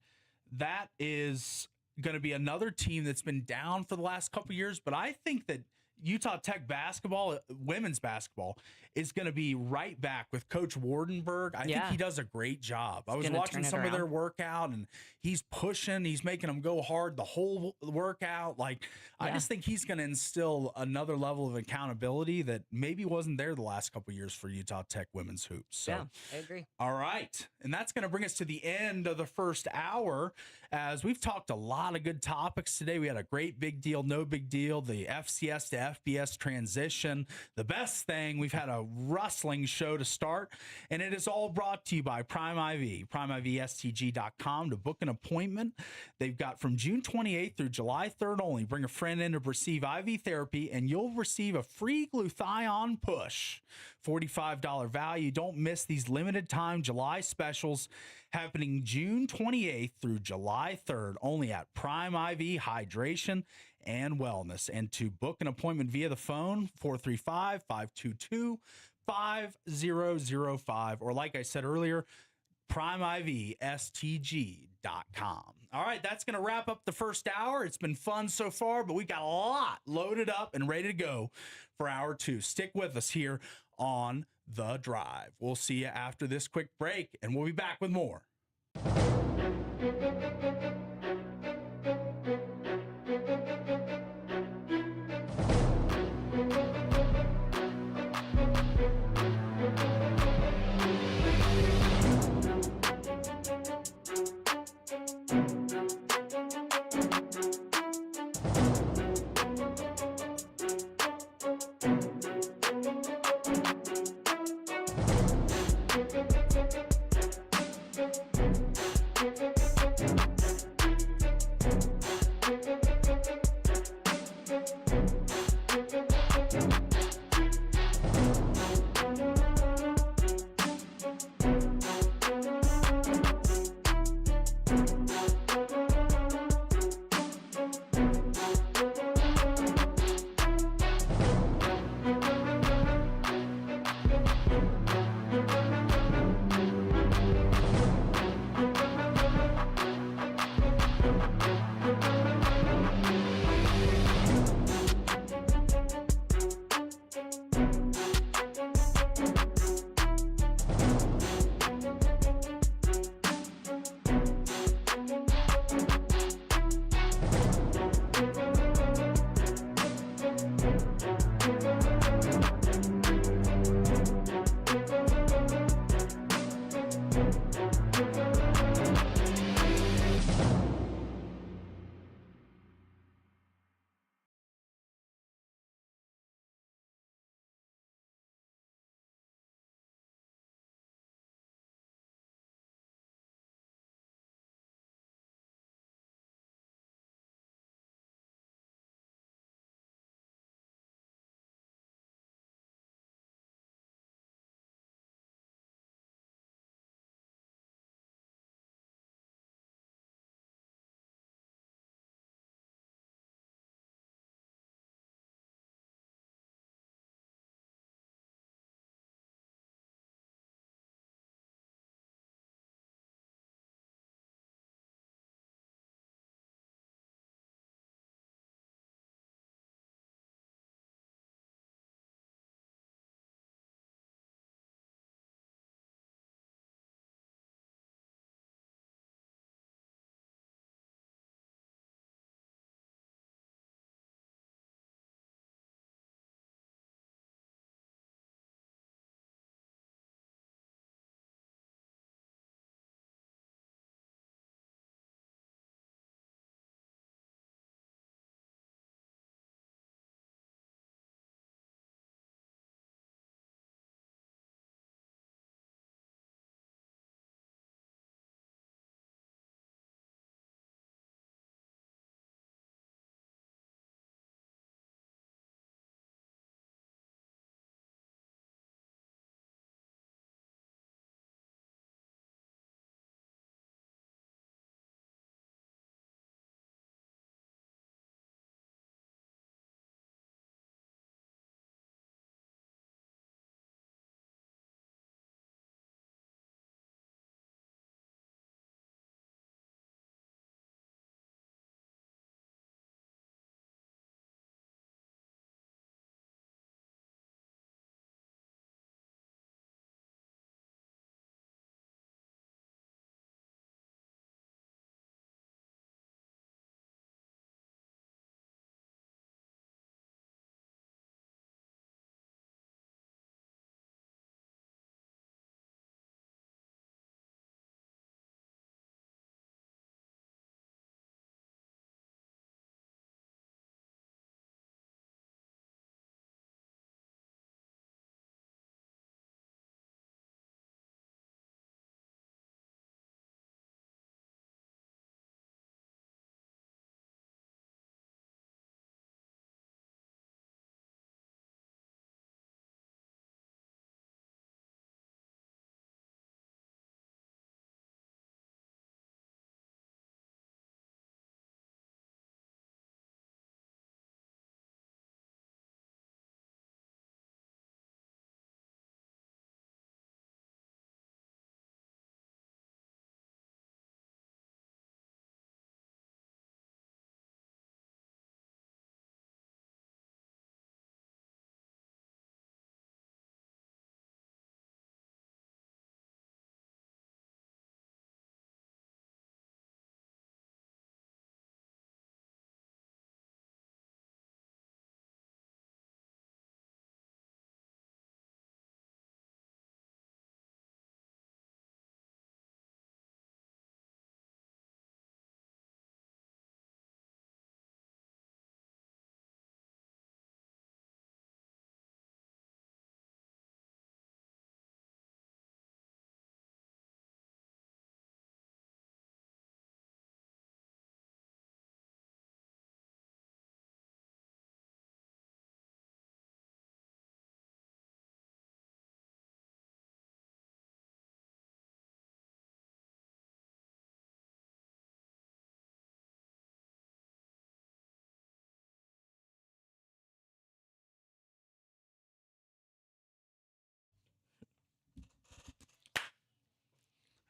that is going to be another team that's been down for the last couple of years, but I think that Utah Tech basketball, women's basketball, is going to be right back with Coach Wardenberg. I think he does a great job. I was watching some of their workout, and he's pushing. He's making them go hard the whole workout. Like, I just think he's going to instill another level of accountability that maybe wasn't there the last couple of years for Utah Tech women's hoops. So, yeah, I agree. All right. And that's going to bring us to the end of the first hour, as we've talked a lot of good topics today. We had a great big deal, no big deal, the FCS to FBS transition, the best thing. We've had a rustling show to start, and it is all brought to you by Prime IV, PrimeIVSTG.com to book an appointment. They've got from June 28th through July 3rd only. Bring a friend in to receive IV therapy, and you'll receive a free glutathione push. $45 value. Don't miss these limited time July specials happening June 28th through July 3rd only at Prime IV Hydration and Wellness. And to book an appointment via the phone, 435-522-5005, or like I said earlier, PrimeIVSTG.com. All right, that's going to wrap up the first hour. It's been fun so far, but we got a lot loaded up and ready to go for hour two. Stick with us here on The Drive. We'll see you after this quick break, and we'll be back with more.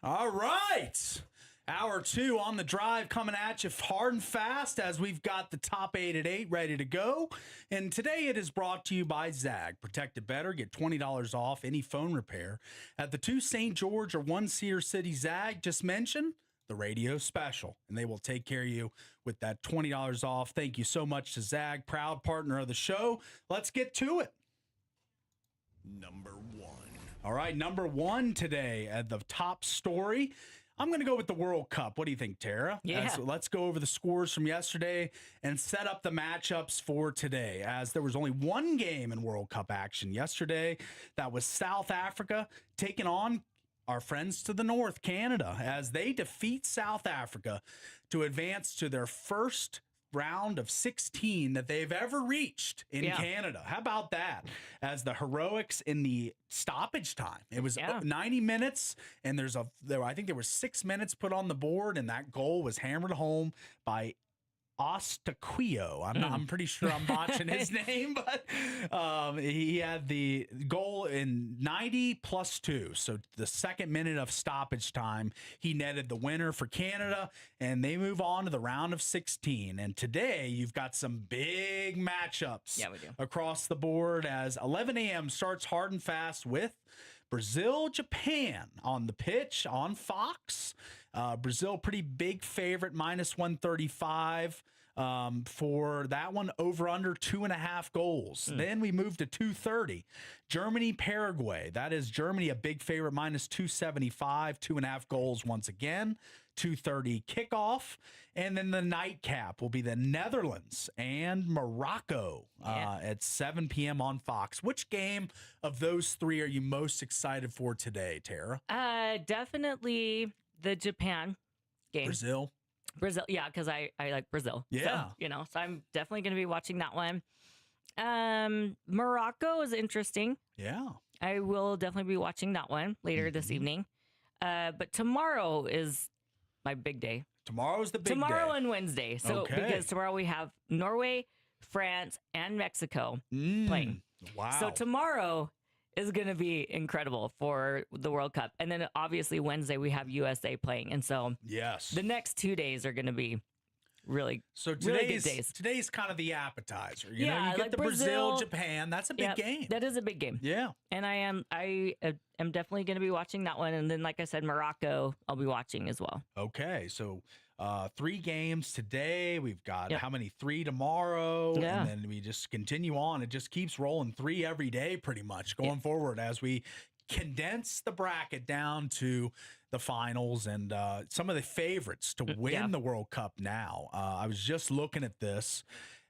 All right. Hour 2 on the drive coming at you hard and fast as we've got the top 8 at 8 ready to go. And today it is brought to you by Zag. Protect it better. Get $20 off any phone repair at the 2 St. George or 1 Cedar City Zag. Just mention the radio special, and they will take care of you with that $20 off. Thank you so much to Zag, proud partner of the show. Let's get to it. Number 1. All right, number one today at the top story. I'm going to go with the World Cup. What do you think, Tara? Yeah. Let's go over the scores from yesterday and set up the matchups for today, as there was only one game in World Cup action yesterday. That was South Africa taking on our friends to the north, Canada, as they defeat South Africa to advance to their first round of 16 that they've ever reached in Canada. How about that? As the heroics in the stoppage time. It was 90 minutes, and I think there were 6 minutes put on the board, and that goal was hammered home by Ostaquio. I'm pretty sure I'm botching his name, but he had the goal in 90+2. So the second minute of stoppage time, he netted the winner for Canada, and they move on to the round of 16. And today you've got some big matchups across the board, as 11 a.m. starts hard and fast with Brazil, Japan on the pitch on Fox. Brazil, pretty big favorite, -135 for that one, over under 2.5 goals. Then we move to 2:30. Germany, Paraguay. That is Germany, a big favorite, -275, 2.5 goals once again. 2:30 kickoff. And then the nightcap will be the Netherlands and Morocco at 7 p.m. on Fox. Which game of those three are you most excited for today, Tara? Definitely the Japan game. Brazil, yeah, because I like Brazil. Yeah. So, so I'm definitely going to be watching that one. Morocco is interesting. Yeah. I will definitely be watching that one later this evening. But tomorrow is my big day. Tomorrow's the big day. Tomorrow and Wednesday. So because tomorrow we have Norway, France, and Mexico playing. Wow. So tomorrow is going to be incredible for the World Cup. And then obviously Wednesday we have USA playing. And so the next 2 days are going to be really really good days. Today's kind of the appetizer. You know, you get like the Brazil, Japan. That's a big game. That is a big game. Yeah. And I am definitely going to be watching that one. And then, like I said, Morocco, I'll be watching as well. Okay. So 3 games today. We've got how many? 3 tomorrow. Yeah. And then we just continue on. It just keeps rolling 3 every day pretty much going forward as we condense the bracket down to the finals and some of the favorites to win the World Cup now. I was just looking at this.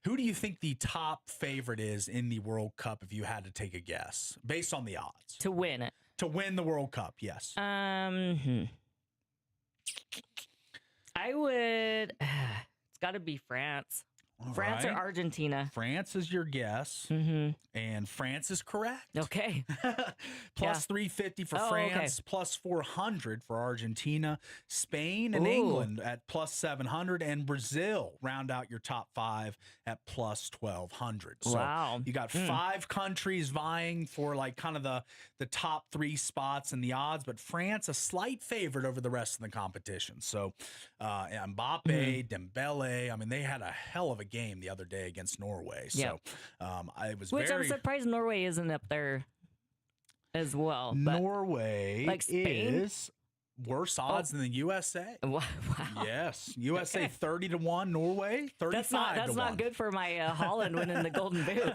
Who do you think the top favorite is in the World Cup if you had to take a guess based on the odds? To win it. To win the World Cup, yes. I would. It's got to be France. France or Argentina. France is your guess, and France is correct. Okay. Plus 350 for France, plus 400 for Argentina. Spain and England at plus 700, and Brazil round out your top 5 at plus 1,200. So you got 5 countries vying for like kind of the top 3 spots in the odds, but France a slight favorite over the rest of the competition. So Mbappe, Dembele, I mean, they had a hell of a game the other day against Norway. So I was Which I'm surprised Norway isn't up there as well. But Norway like Spain is worse odds than the USA. Wow. Yes. USA 30-1, Norway 35 That's not good for my Holland winning the Golden Boot.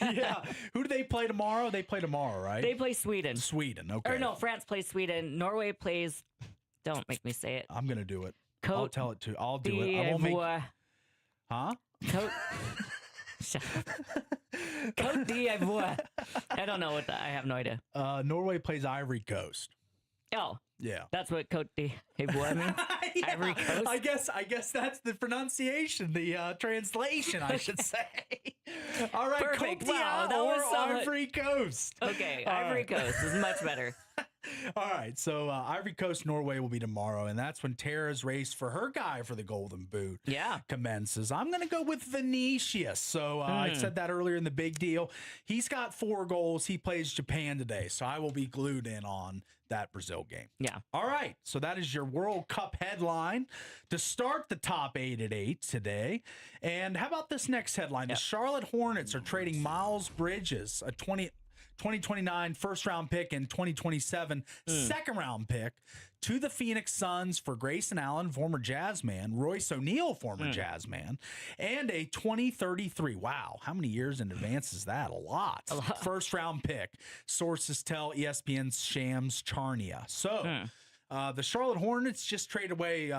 Yeah. Who do they play tomorrow? They play tomorrow, right? They play Sweden. Sweden, okay. Or no, France plays Sweden. Norway plays, don't make me say it. I'm going to do it. Cote I'll tell it to. I'll do it. I won't make. Huh? Cote d'Ivoire. I don't know I have no idea. Norway plays Ivory Coast. Oh. Yeah. That's what Cote d'Ivoire means? Yeah, Ivory Coast? I guess that's the pronunciation, the translation, I should say. All right, Perfect. Cote Wow, that or was so Ivory Coast. Okay, Ivory Coast is much better. All right, so Ivory Coast, Norway will be tomorrow, and that's when Tara's race for her guy for the Golden Boot commences. I'm going to go with Vinicius. So I said that earlier in the big deal. He's got 4 goals. He plays Japan today, so I will be glued in on that Brazil game. Yeah. All right, so that is your World Cup headline to start the top 8 at 8 today. And how about this next headline? The Charlotte Hornets are trading Miles Bridges, a 2029 first-round pick and 2027 second-round pick to the Phoenix Suns for Grayson Allen, former Jazzman, Royce O'Neal, former Jazzman, and a 2033. Wow, how many years in advance is that? A lot. First-round pick. Sources tell ESPN's Shams Charania. So the Charlotte Hornets just traded away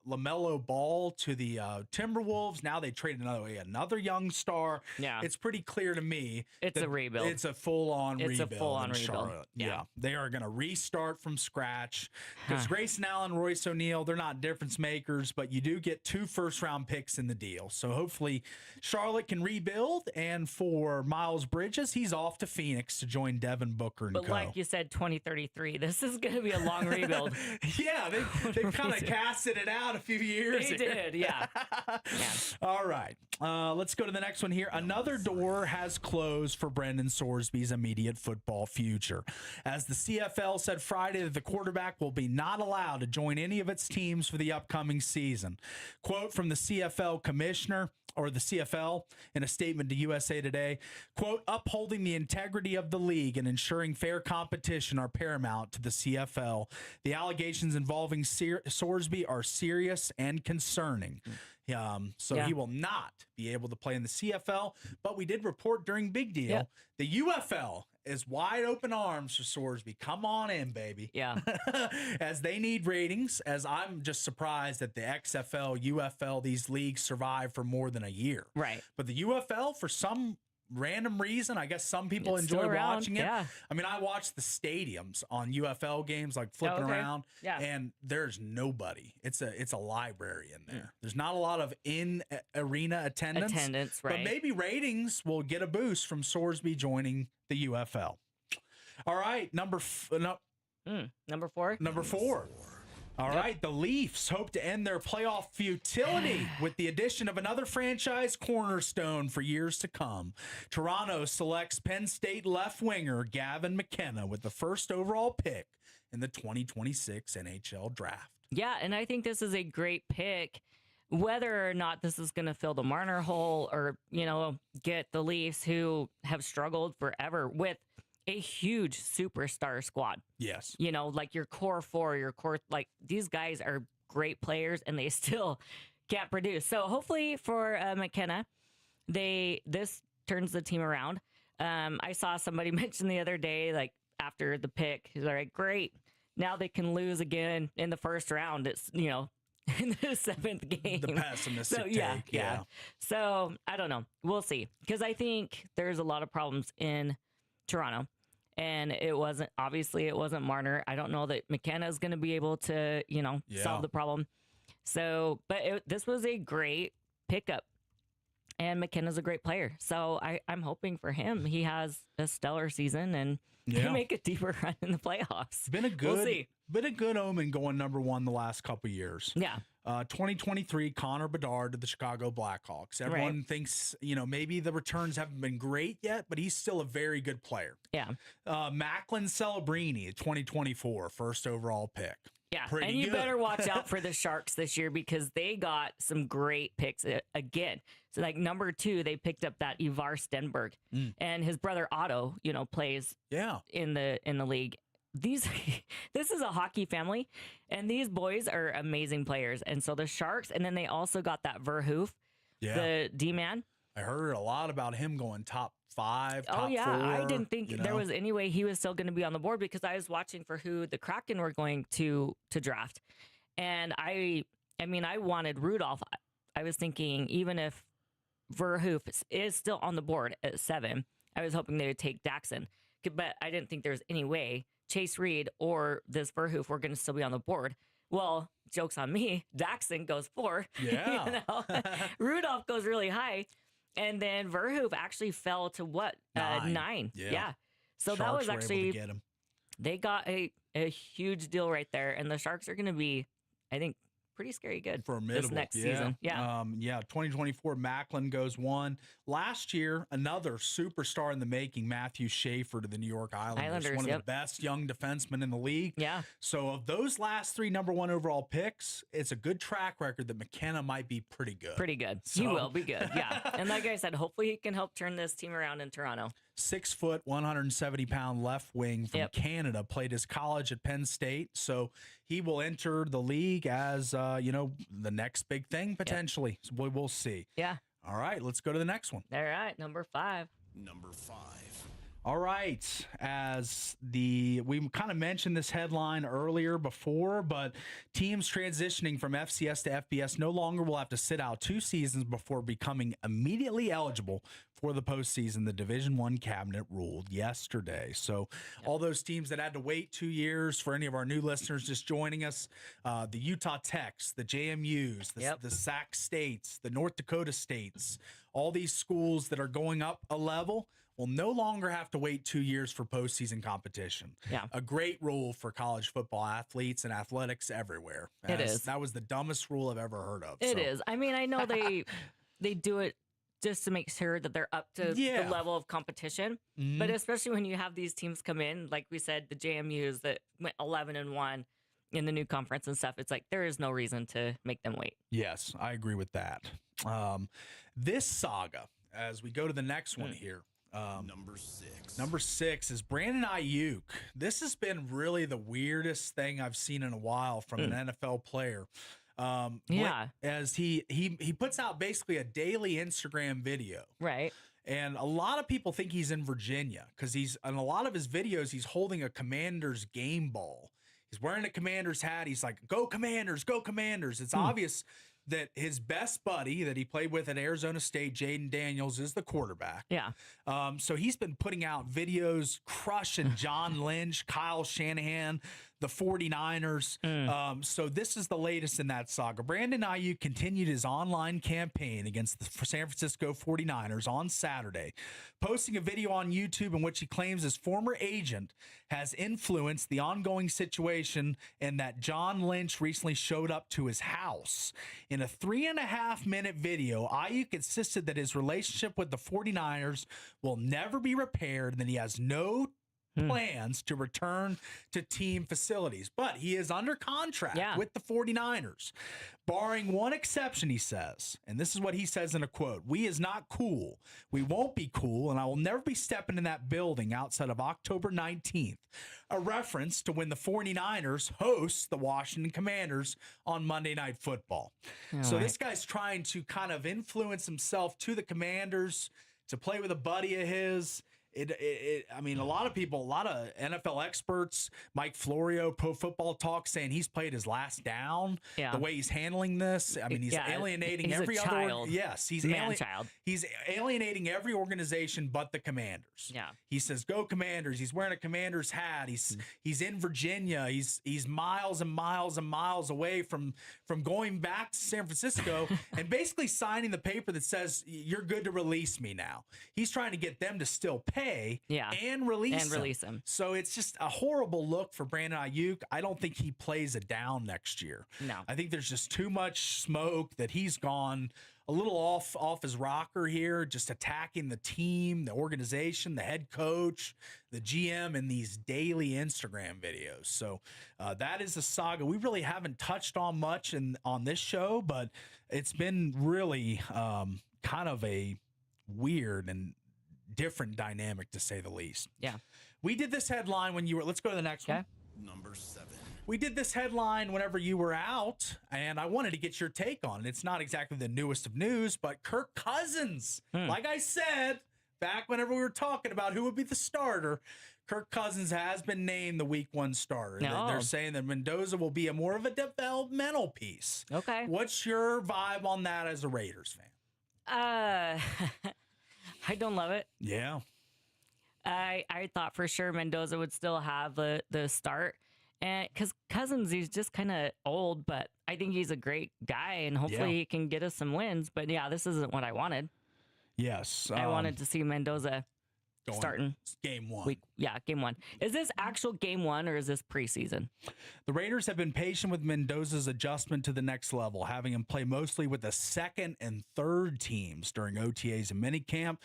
LaMelo Ball to the Timberwolves. Now they traded another young star. Yeah. It's pretty clear to me. It's a rebuild. It's a full-on rebuild. It's a full-on in rebuild. Charlotte. Yeah. They are going to restart from scratch because Grayson Allen, Royce O'Neal, they're not difference makers, but you do get 2 first-round picks in the deal. So hopefully Charlotte can rebuild. And for Miles Bridges, he's off to Phoenix to join Devin Booker and But co. like you said, 2033. This is going to be a long rebuild. Yeah, they kind of casted it out a few years. They did, yeah. All right. Let's go to the next one here. Another door has closed for Brendan Sorsby's immediate football future. As the CFL said Friday that the quarterback will be not allowed to join any of its teams for the upcoming season. Quote from the CFL commissioner, or the CFL, in a statement to USA Today, quote, upholding the integrity of the league and ensuring fair competition are paramount to the CFL. The allegations involving Sorsby are serious and concerning. He will not be able to play in the CFL, but we did report during Big Deal, the UFL is wide open arms for Sorsby. Come on in, baby. Yeah. As they need ratings, as I'm just surprised that the XFL, UFL, these leagues survive for more than a year. Right. But the UFL, for some random reason, I guess some people It's enjoy still around, watching it. yeah. I mean, I watch the stadiums on UFL games, like flipping around, and there's nobody. It's a library in there. There's not a lot of in-arena attendance. Right. But maybe ratings will get a boost from Sorsby joining the UFL. All right, number 4? Number 4. All right, the Leafs hope to end their playoff futility with the addition of another franchise cornerstone for years to come. Toronto selects Penn State left winger Gavin McKenna with the first overall pick in the 2026 NHL draft. Yeah, and I think this is a great pick. Whether or not this is going to fill the Marner hole or, get the Leafs, who have struggled forever with a huge superstar squad. Yes. Like your core 4, these guys are great players and they still can't produce. So hopefully for McKenna, this turns the team around. I saw somebody mention the other day, like after the pick, he's like, great. Now they can lose again in the first round. It's, in the 7th game. The pessimistic take. Yeah. So I don't know. We'll see. Because I think there's a lot of problems in Toronto. And it wasn't Marner. I don't know that McKenna is going to be able to, solve the problem. So, but this was a great pickup. And McKenna's a great player. So I'm hoping for him. He has a stellar season and can make a deeper run in the playoffs. We'll see. Been a good omen going number 1 the last couple years. Yeah. 2023, Connor Bedard to the Chicago Blackhawks. Everyone thinks, maybe the returns haven't been great yet, but he's still a very good player. Yeah. Macklin Celebrini, 2024, first overall pick. Yeah. Pretty and you good. better watch out for the Sharks this year because they got some great picks again. So like number 2, they picked up that Ivar Stenberg and his brother Otto, plays in the league. This is a hockey family, and these boys are amazing players. And so the Sharks, and then they also got that Verhoef, the D-man. I heard a lot about him going top 5, top 4. I didn't think there was any way he was still going to be on the board because I was watching for who the Kraken were going to draft. And I wanted Rudolph. I was thinking even if Verhoef is still on the board at 7, I was hoping they would take Dixon. But I didn't think there was any way Chase Reed or this Verhoef were going to still be on the board. Well, joke's on me. Dixon goes 4. Yeah. Rudolph goes really high. And then Verhoef actually fell to what? 9. Yeah. So Sharks that was were actually, able to get him. They got a huge deal right there. And the Sharks are going to be, I think, pretty scary good Formidable. this next season. Yeah. 2024, Macklin goes 1. Last year, another superstar in the making, Matthew Schaefer to the New York Islanders. One of the best young defensemen in the league. Yeah. So of those last 3 number 1 overall picks, it's a good track record that McKenna might be pretty good. Pretty good. He will be good. Yeah. And like I said, hopefully he can help turn this team around in Toronto. 6-foot, 170-pound left wing from Canada, played his college at Penn State. So he will enter the league as, the next big thing potentially. So we'll see. Yeah. All right, let's go to the next one. All right, number 5. Number 5. All right, we kind of mentioned this headline earlier before, but teams transitioning from FCS to FBS no longer will have to sit out 2 seasons before becoming immediately eligible for the postseason. The Division I cabinet ruled yesterday. So all those teams that had to wait 2 years, for any of our new listeners just joining us, the Utah Techs, the JMUs, the Sac States, the North Dakota States, all these schools that are going up a level will no longer have to wait 2 years for postseason competition. Yeah. A great rule for college football athletes and athletics everywhere. It is. That was the dumbest rule I've ever heard of. It is. I mean, I know they do it just to make sure that they're up to the level of competition. Mm-hmm. But especially when you have these teams come in, like we said, the JMUs that went 11-1 in the new conference and stuff, it's like there is no reason to make them wait. Yes, I agree with that. This saga, as we go to the next one here, Number 6. Number 6 is Brandon Ayuk. This has been really the weirdest thing I've seen in a while from an NFL player. As he puts out basically a daily Instagram video. Right. And a lot of people think he's in Virginia because in a lot of his videos, he's holding a Commanders game ball. He's wearing a Commanders hat. He's like, "Go Commanders, go Commanders." It's obvious that his best buddy that he played with at Arizona State, Jaden Daniels, is the quarterback. Yeah. So he's been putting out videos crushing John Lynch, Kyle Shanahan, the 49ers. So this is the latest in that saga. Brandon Ayuk continued his online campaign against the San Francisco 49ers on Saturday, posting a video on YouTube in which he claims his former agent has influenced the ongoing situation and that John Lynch recently showed up to his house. In a 3.5-minute video, Ayuk insisted that his relationship with the 49ers will never be repaired and that he has no plans to return to team facilities. But he is under contract with the 49ers. Barring one exception, he says, and this is what he says in a quote, "We is not cool. We won't be cool, and I will never be stepping in that building outside of October 19th. A reference to when the 49ers host the Washington Commanders on Monday Night Football. So this guy's trying to kind of influence himself to the Commanders to play with a buddy of his. I mean, a lot of people, a lot of NFL experts, Mike Florio, Pro Football Talk, saying he's played his last down. The way he's handling this, I mean, he's alienating every other. Yes, he's alienating every organization but the Commanders. Yeah, he says, "Go Commanders." He's wearing a Commanders hat. He's in Virginia. He's miles and miles and miles away from going back to San Francisco and basically signing the paper that says you're good to release me now. He's trying to get them to still pay. And release him. So it's just a horrible look for Brandon Ayuk. I don't think he plays it down next year. No. I think there's just too much smoke that he's gone a little off his rocker here, just attacking the team, the organization, the head coach, the GM in these daily Instagram videos. So that is a saga we really haven't touched on much on this show, but it's been really kind of a weird and different dynamic, to say the least. Yeah. We did this headline when you were, let's go to the next one. Number 7. We did this headline whenever you were out, and I wanted to get your take on it. It's not exactly the newest of news, but Kirk Cousins, like I said, back whenever we were talking about who would be the starter, Kirk Cousins has been named the Week 1 starter. They're saying that Mendoza will be more of a developmental piece. Okay. What's your vibe on that as a Raiders fan? I don't love it. Yeah. I thought for sure Mendoza would still have the start. And because Cousins, he's just kind of old, but I think he's a great guy, and hopefully he can get us some wins. But yeah, this isn't what I wanted. Yes. I wanted to see Mendoza starting game 1. Yeah, game one. Is this actual game one or is this preseason? The Raiders have been patient with Mendoza's adjustment to the next level, having him play mostly with the second and third teams during OTAs and minicamp.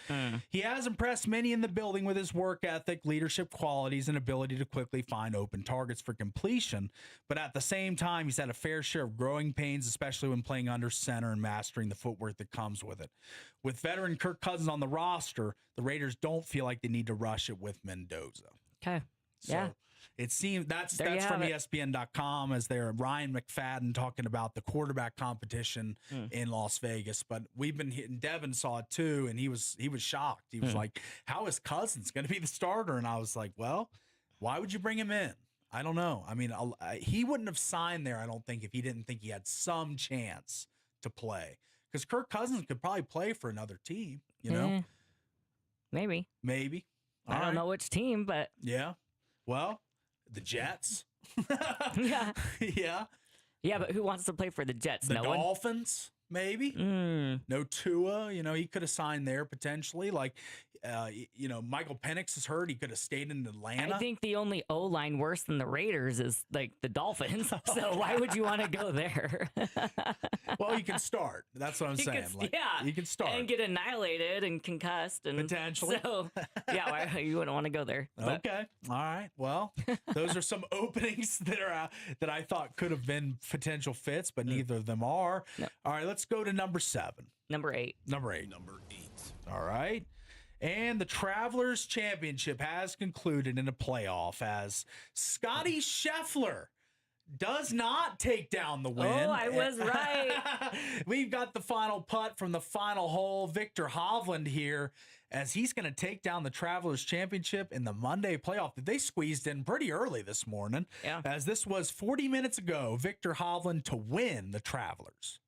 He has impressed many in the building with his work ethic, leadership qualities, and ability to quickly find open targets for completion. But at the same time, he's had a fair share of growing pains, especially when playing under center and mastering the footwork that comes with it. With veteran Kirk Cousins on the roster, the Raiders don't feel like they need to rush it with Mendoza. Okay. So it seems that's from ESPN.com as there Ryan McFadden talking about the quarterback competition in Las Vegas. But we've been hitting Devin saw it too, and he was shocked. He was like, "How is Cousins going to be the starter?" And I was like, "Well, why would you bring him in?" I don't know. I mean, he wouldn't have signed there, I don't think, if he didn't think he had some chance to play. Because Kirk Cousins could probably play for another team, you know? Maybe. All I don't know which team, but yeah. Well, the Jets. yeah. Yeah. Yeah, but who wants to play for the Jets? The no Dolphins, maybe. No Tua. You know, he could have signed there potentially. Like, Michael Penix is hurt. He could have stayed in Atlanta. I think the only O-line worse than the Raiders is like the Dolphins. So why would you want to go there? Well, you can start. That's what I'm saying. You can start and get annihilated and concussed and potentially. So yeah, you wouldn't want to go there. But. Okay. All right. Well, those are some openings that I thought could have been potential fits, but neither of them are. No. All right. Let's go to number 7. Number 8. Number 8. All right. And the Travelers Championship has concluded in a playoff as Scotty Scheffler does not take down the win. Oh, I was right. We've got the final putt from the final hole. Victor Hovland here as he's going to take down the Travelers Championship in the Monday playoff that they squeezed in pretty early this morning. Yeah. As this was 40 minutes ago, Victor Hovland to win the Travelers.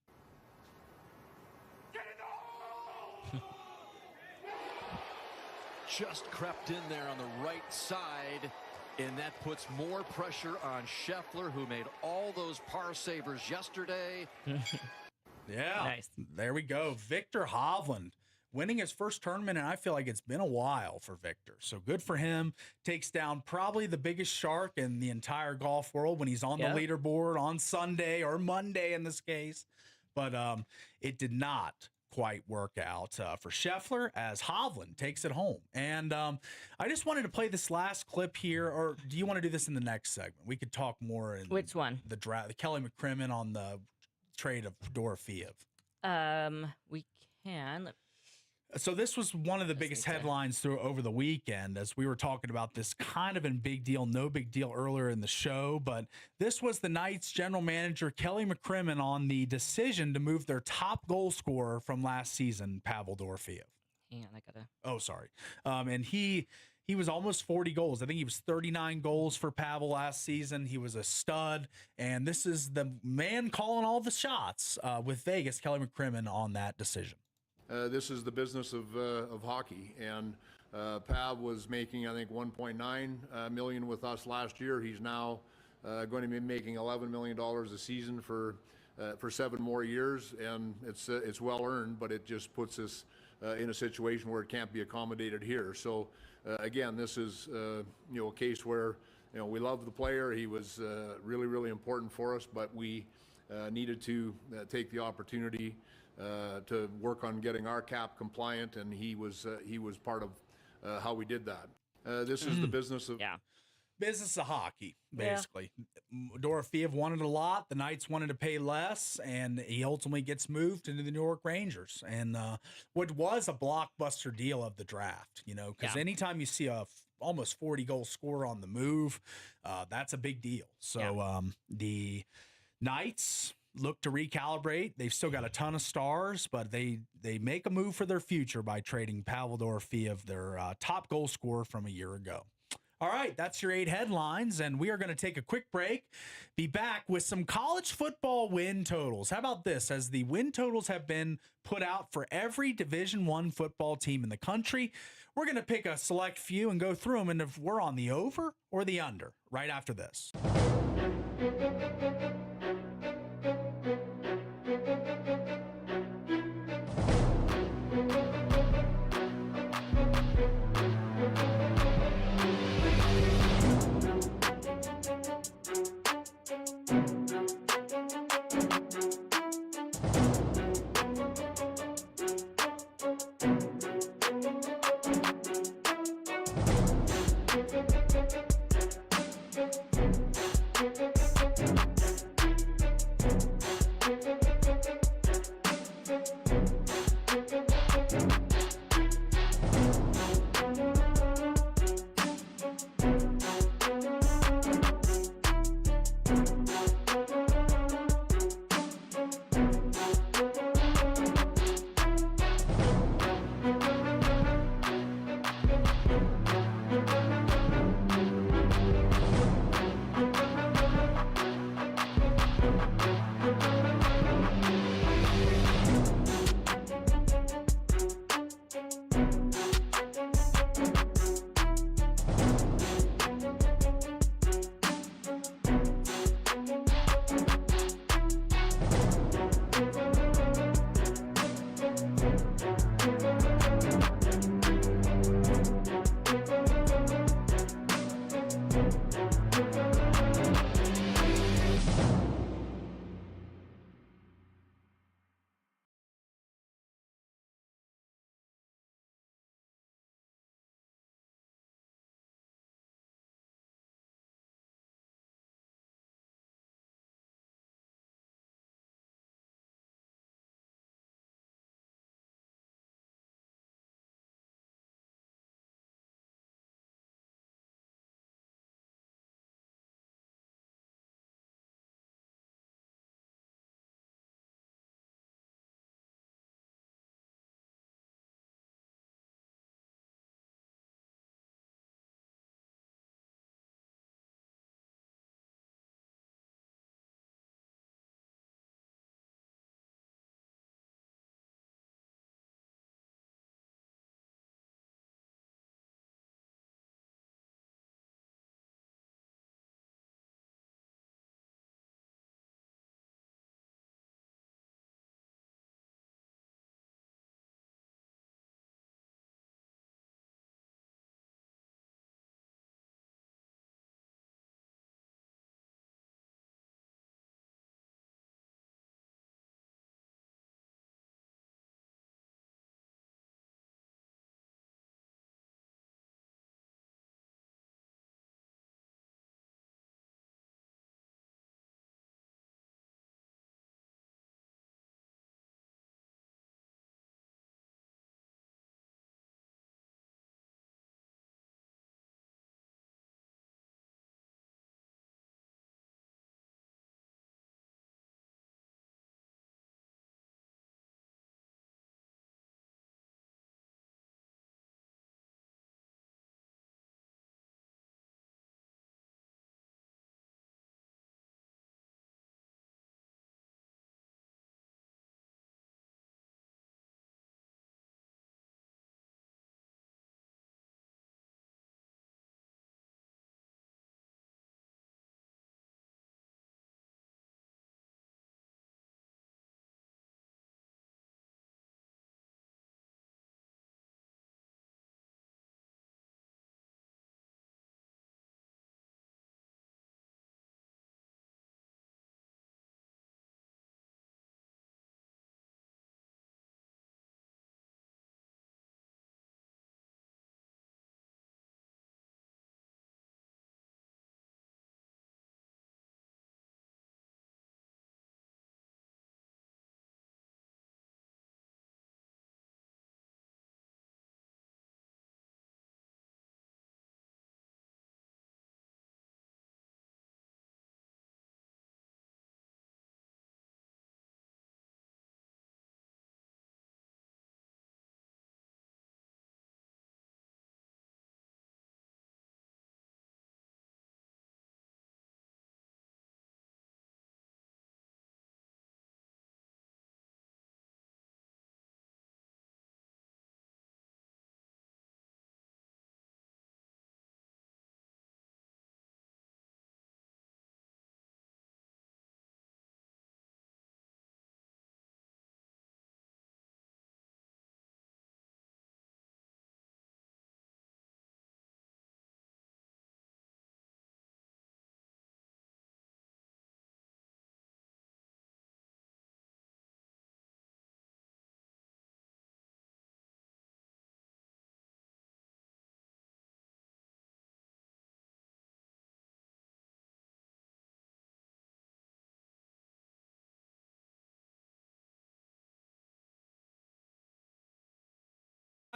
Just crept in there on the right side, and that puts more pressure on Scheffler, who made all those par savers yesterday. Yeah, nice. There we go. Victor Hovland winning his first tournament, and I feel like it's been a while for Victor. So good for him. Takes down probably the biggest shark in the entire golf world when he's on the leaderboard on Sunday or Monday in this case. But it did not quite work out for Scheffler as Hovland takes it home. And I just wanted to play this last clip here, or do you want to do this in the next segment? We could talk more in which one? The draft, Kelly McCrimmon on the trade of Dorofiev. We can. So this was one of the biggest headlines over the weekend as we were talking about this kind of a big deal, no big deal earlier in the show. But this was the Knights general manager, Kelly McCrimmon, on the decision to move their top goal scorer from last season, Pavel Dorofiev. Hang on, I gotta. Oh, sorry. And he was almost 40 goals. I think he was 39 goals for Pavel last season. He was a stud. And this is the man calling all the shots with Vegas, Kelly McCrimmon, on that decision. This is the business of hockey, and Pav was making, I think, $1.9 million with us last year. He's now going to be making $11 million a season for 7 more years, and it's well earned, but it just puts us in a situation where it can't be accommodated here. So again, this is a case where we love the player. He was really, really important for us, but we needed to take the opportunity to work on getting our cap compliant, and he was part of how we did that. This is the business of business of hockey, basically. Dorofiev wanted a lot. The Knights wanted to pay less, and he ultimately gets moved into the New York Rangers. And what was a blockbuster deal of the draft, because anytime you see a almost 40 goal scorer on the move, that's a big deal. So the Knights look to recalibrate. They've still got a ton of stars, but they make a move for their future by trading Pavel Dorofiev, their top goal scorer from a year ago. All right, that's your 8 headlines, and we are going to take a quick break. Be back with some college football win totals. How about this? As the win totals have been put out for every Division I football team in the country, we're going to pick a select few and go through them, and if we're on the over or the under right after this.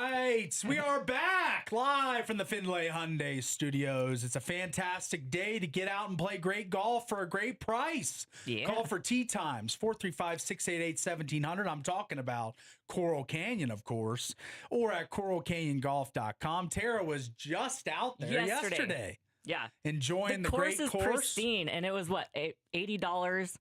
Right, we are back live from the Findlay Hyundai Studios. It's a fantastic day to get out and play great golf for a great price. Yeah. Call for tee times, 435-688-1700. I'm talking about Coral Canyon, of course, or at coralcanyongolf.com. Tara was just out there yesterday. Yeah. Enjoying the course great is course. pristine, and it was, what, $80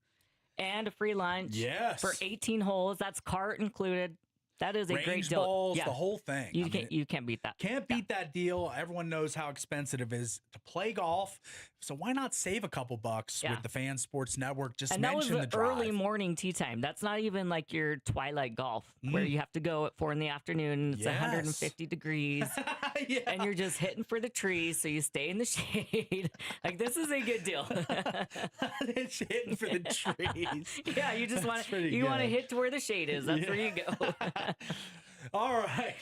and a free lunch for 18 holes. That's cart included. That is a Range great deal. balls, the whole thing. You can't beat that. Can't beat that deal. Everyone knows how expensive it is to play golf. So why not save a couple bucks with the Fan Sports Network? Just and mention that was the early drive. morning tee time. That's not even like your twilight golf where you have to go at 4 p.m. It's 150 degrees. And you're just hitting for the trees, so you stay in the shade. Like, this is a good deal. It's hitting for the trees. Yeah, you just want to hit to where the shade is. That's where you go. All right.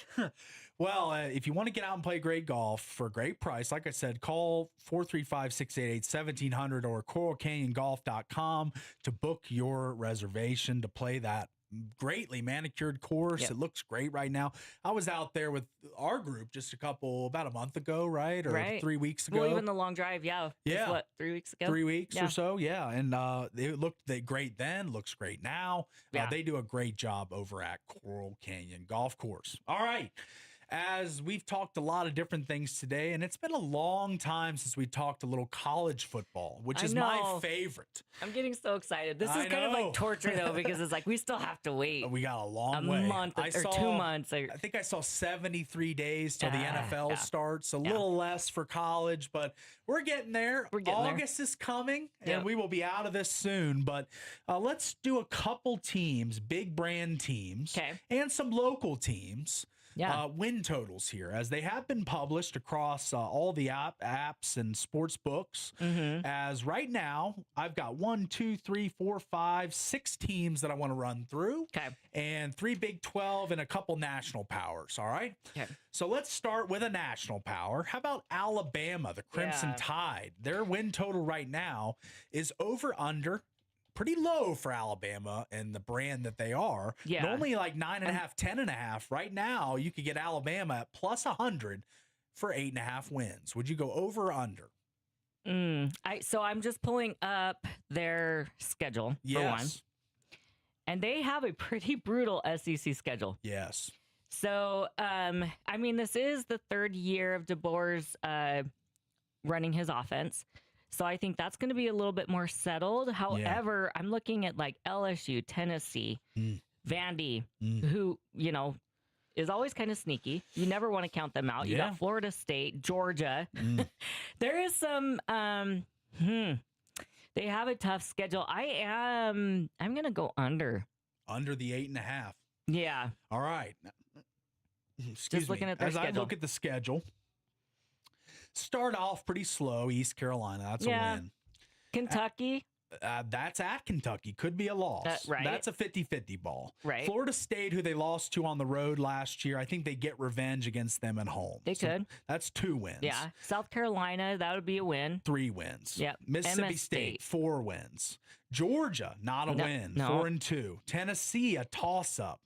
Well, if you want to get out and play great golf for a great price, like I said, call 435-688-1700 or coralcanyongolf.com to book your reservation to play that greatly manicured course. It looks great right now. I was out there with our group just about a month ago, right? Or 3 weeks ago. Well, even the long drive, what, 3 weeks ago? 3 weeks or so, and it looked great then, looks great now. They do a great job over at Coral Canyon Golf Course. All right. As we've talked a lot of different things today, and it's been a long time since we talked a little college football, which is my favorite. I'm getting so excited. This is kind of like torture, though, because it's like we still have to wait. We got a long way. A month or 2 months. I think I saw 73 days till the NFL starts. A little less for college, but we're getting there. August is coming, and we will be out of this soon. But let's do a couple teams, big brand teams, and some local teams. Win totals here, as they have been published across all the apps and sports books. As right now, I've got 6 teams that I want to run through, and 3 Big 12 and a couple national powers. All right. So let's start with a national power. How about Alabama, the Crimson Tide? Their win total right now is over under. Pretty low for Alabama and the brand that they are. Normally like 9.5, 10.5. Right now, you could get Alabama at plus 100 for 8.5 wins. Would you go over or under? So I'm just pulling up their schedule for one, and they have a pretty brutal SEC schedule. Yes. So, I mean, this is the 3rd year of DeBoer's running his offense. So I think that's going to be a little bit more settled. However, I'm looking at like LSU, Tennessee, Vandy, who, is always kind of sneaky. You never want to count them out. You got Florida State, Georgia. There is some, they have a tough schedule. I'm going to go under. Under the 8.5. Yeah. All right. Just looking at their schedule. I look at the schedule. Start off pretty slow. East Carolina, that's a win. Kentucky. That's at Kentucky. Could be a loss. Right. That's a 50-50 ball. Right. Florida State, who they lost to on the road last year, I think they get revenge against them at home. They could. That's 2 wins. Yeah. South Carolina, that would be a win. 3 wins. Yep. Mississippi State, 4 wins. Georgia, not a win. No. 4-2. Tennessee, a toss-up.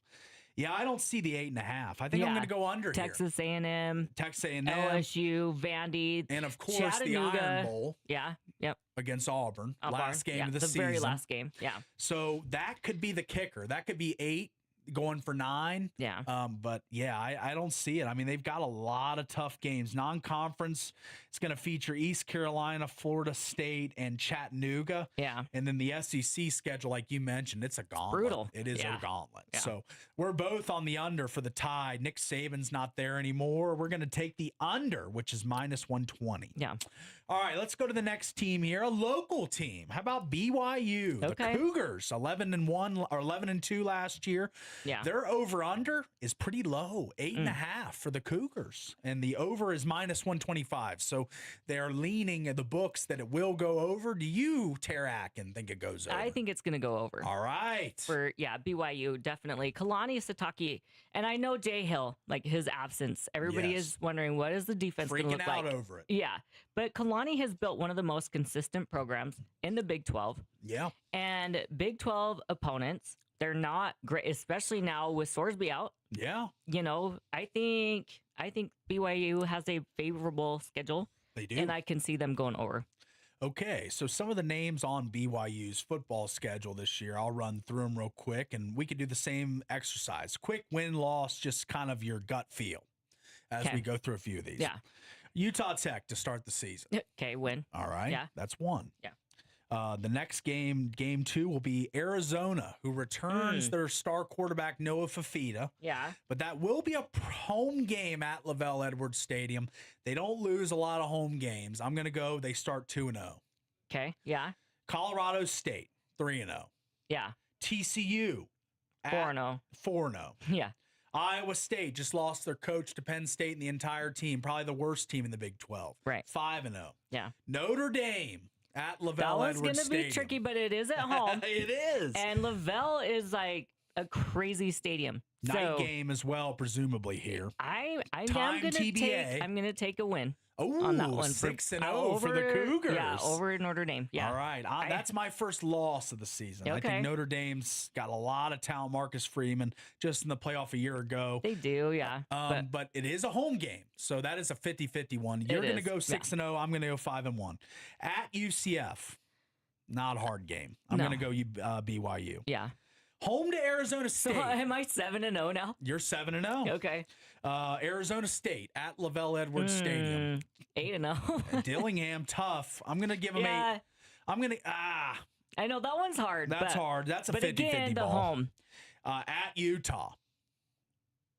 Yeah, I don't see the 8.5. I think I'm going to go under Texas here. A&M. Texas A&M. LSU, Vandy. And, of course, the Iron Bowl. Yeah, yep. Against Auburn. Last game of the season. The very last game, So that could be the kicker. That could be 8 going for 9. Yeah. But, I don't see it. I mean, they've got a lot of tough games. Non-conference, it's going to feature East Carolina, Florida State, and Chattanooga. Yeah. And then the SEC schedule, like you mentioned, it's a gauntlet. Brutal. It is a gauntlet. Yeah. So we're both on the under for the Tide. Nick Saban's not there anymore. We're going to take the under, which is minus 120. Yeah. All right, let's go to the next team here. A local team. How about BYU? The Cougars, 11-1 or 11-2 last year. Yeah. Their over-under is pretty low, 8.5 for the Cougars. And the over is minus 125. So they're leaning at the books that it will go over. Do you, Tara Atkin, think it goes over? I think it's going to go over. All right. BYU, definitely. Kalani Sitake. And I know Jay Hill, like his absence. Everybody is wondering, what is the defense going to look like? Freaking out over it. Yeah. But Kalani has built one of the most consistent programs in the Big 12. Yeah. And Big 12 opponents They're not great, especially now with Sorsby out. Yeah. I think BYU has a favorable schedule. They do. And I can see them going over. Okay, so some of the names on BYU's football schedule this year, I'll run through them real quick, and we could do the same exercise. Quick win-loss, just kind of your gut feel as we go through a few of these. Yeah. Utah Tech to start the season. Okay, win. All right. Yeah. That's one. Yeah. The next game 2, will be Arizona, who returns their star quarterback, Noah Fafita. Yeah. But that will be a home game at Lavelle Edwards Stadium. They don't lose a lot of home games. I'm going to go, they start 2-0. Okay. Yeah. Colorado State, 3-0. Yeah. TCU, 4-0. 4-0. Yeah. Iowa State just lost their coach to Penn State and the entire team, probably the worst team in the Big 12. Right. 5-0. Yeah. Notre Dame at Lavelle That one's Edwards going to Stadium. be tricky, but it is at home. It is. And Lavelle is like a crazy stadium. Night game as well, presumably here. I'm Time going to TBA. I'm going to take a win. Oh, on that one 6-0 for the Cougars. Yeah, over Notre Dame. Yeah. All right. That's my first loss of the season. I Okay. think Notre Dame's got a lot of talent. Marcus Freeman just in the playoff a year ago. They do, yeah. But it is a home game, so that is a 50-50 one. You're going to go 6-0. I'm going to go 5-1. At UCF, not a hard game. I'm No. going to go BYU. Yeah. Home to Arizona State. So am I 7-0 now? You're 7-0. Okay. Arizona State at Lavelle Edwards Stadium. 8-0. Dillingham, tough. I'm going to give them 8. I'm going to, I know that one's hard. that's hard. That's a 50-50 but again, the ball. home. At Utah.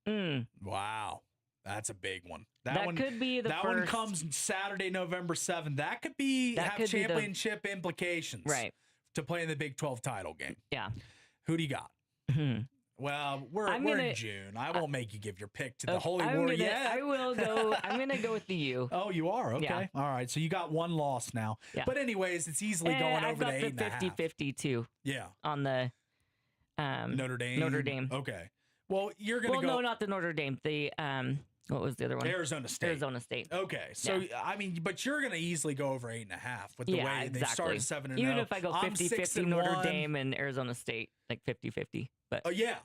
Wow. That's a big one. That one could be the That first. one comes Saturday, November 7th. That could be That have could be the- championship implications. Right. To play in the Big 12 title game. Yeah. Who do you got? Well, we're in June. I won't make you give your pick to the Holy War yet. I will go. I'm going to go with the U. Oh, you are? Okay. Yeah. All right. So you got one loss now. Yeah. But anyways, it's easily And going I've over got to the 8.5. 50-50 too Yeah. on the Notre Dame. Notre Dame. Okay. Well, you're going to Well, go. no, not the Notre Dame. The what was the other one? Arizona State. Arizona State. Okay. So, I mean, but you're going to easily go over 8.5 with the way they started 7-0. Even if I go I'm 50-50 Notre Dame and Arizona State, like 50-50. But Oh, yeah.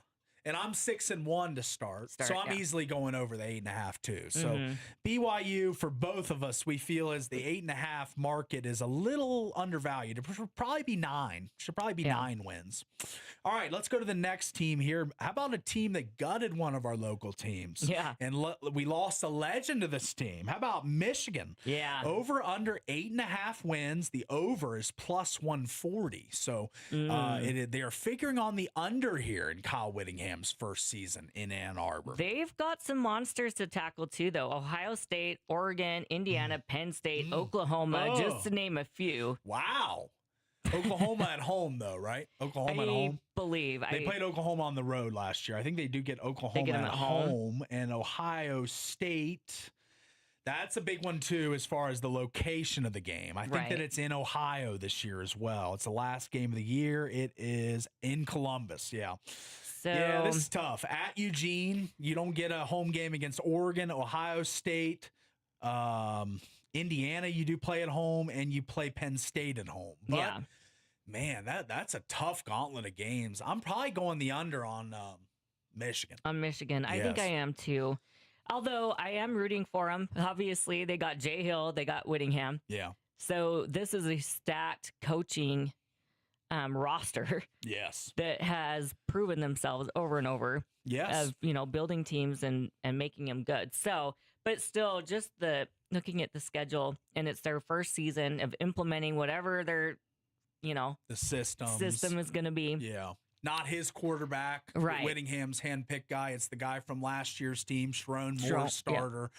And I'm 6-1 to start. So I'm easily going over the 8.5 too. So BYU for both of us, we feel as the 8.5 market is a little undervalued. It should probably be 9. Should probably be 9 wins. All right, let's go to the next team here. How about a team that gutted one of our local teams? Yeah. And we lost a legend to this team. How about Michigan? Yeah. Over under 8.5 wins. The over is plus 140. So they are figuring on the under here in Kyle Whittingham's first season in Ann Arbor. they've got some monsters to tackle too, though. Ohio State, Oregon, Indiana, Penn State, Oklahoma, just to name a few. Wow. Oklahoma at home, though, right? Oklahoma at home. Believe They played Oklahoma on the road last year. I think they do get Oklahoma them at at home. And Ohio State. That's a big one, too, as far as the location of the game. I think that it's in Ohio this year as well. It's the last game of the year. It is in Columbus. Yeah. So Yeah, this is tough. At Eugene, you don't get a home game against Oregon, Ohio State, Indiana. You do play at home, and you play Penn State at home. But, man, that's a tough gauntlet of games. I'm probably going the under on Michigan. on Michigan. I think I am too. Although I am rooting for them. Obviously, they got Jay Hill, they got Whittingham. Yeah. So this is a stacked coaching roster Yes. that has proven themselves over and over. Yes. Of building teams and making them good. So, but still, just looking at the schedule, and it's their first season of implementing whatever their the system is going to be. Yeah. Not his quarterback, Right. Whittingham's handpicked guy. It's the guy from last year's team, Sharon Moore starter,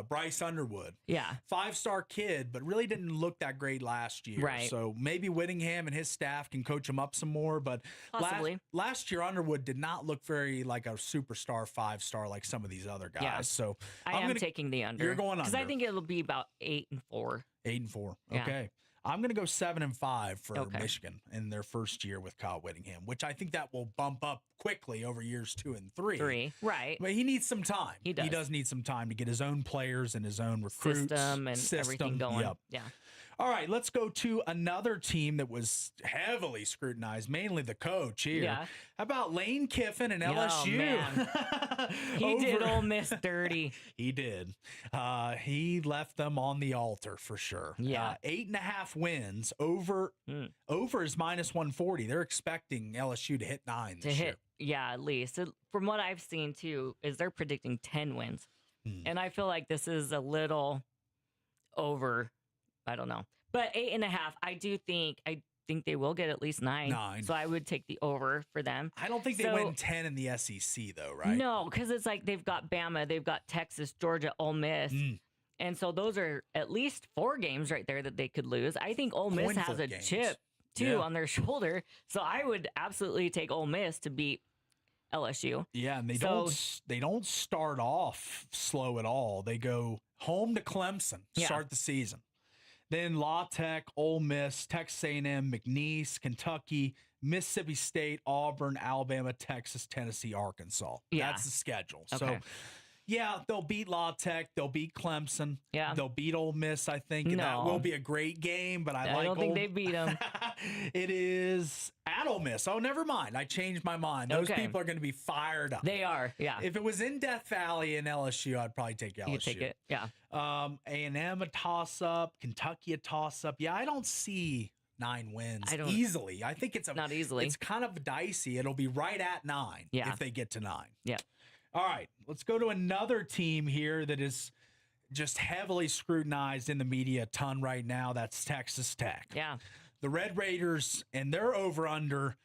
Bryce Underwood. Yeah. 5-star kid, but really didn't look that great last year. Right. So maybe Whittingham and his staff can coach him up some more. But Possibly. last year, Underwood did not look very like a superstar 5-star like some of these other guys. Yeah. So I am taking the under. You're going because I under. think it'll be about 8-4. 8-4. Yeah. Okay. I'm going to go 7-5 for Okay. Michigan in their first year with Kyle Whittingham, which I think that will bump up quickly over years 2 and 3. Right. But he needs some time. He does. He does need some time to get his own players and his own recruits. System and everything going. Yep. Yeah. All right, let's go to another team that was heavily scrutinized, mainly the coach here. Yeah. How about Lane Kiffin and LSU? Man. He did Ole Miss dirty. He did. He left them on the altar for sure. Yeah. 8.5 wins. Over is -140. They're expecting LSU to hit 9 this year. Yeah, at least. From what I've seen, too, is they're predicting 10 wins. And I feel like this is a little over. I don't know. But 8.5, I think they will get at least 9. So I would take the over for them. I don't think they win 10 in the SEC, though, right? No, because it's like they've got Bama, they've got Texas, Georgia, Ole Miss. And so those are at least 4 games right there that they could lose. I think Ole Miss has a chip, too, on their shoulder. So I would absolutely take Ole Miss to beat LSU. Yeah, and they don't start off slow at all. They go home to Clemson to start the season. Then La Tech, Ole Miss, Texas A&M, McNeese, Kentucky, Mississippi State, Auburn, Alabama, Texas, Tennessee, Arkansas. Yeah. That's the schedule. Okay. So, yeah, they'll beat La Tech. They'll beat Clemson. Yeah. They'll beat Ole Miss, I think. And that will be a great game, but I don't think they beat them. It is at Ole Miss. Oh, never mind. I changed my mind. Those people are going to be fired up. They are, yeah. If it was in Death Valley and LSU, I'd probably take LSU. You take it, yeah. A&M a toss-up, Kentucky a toss-up. Yeah, I don't see 9 wins easily. I think it's not easily. It's kind of dicey. It'll be right at 9 if they get to 9. Yeah. All right, let's go to another team here that is just heavily scrutinized in the media a ton right now. That's Texas Tech. Yeah. The Red Raiders and their over-under.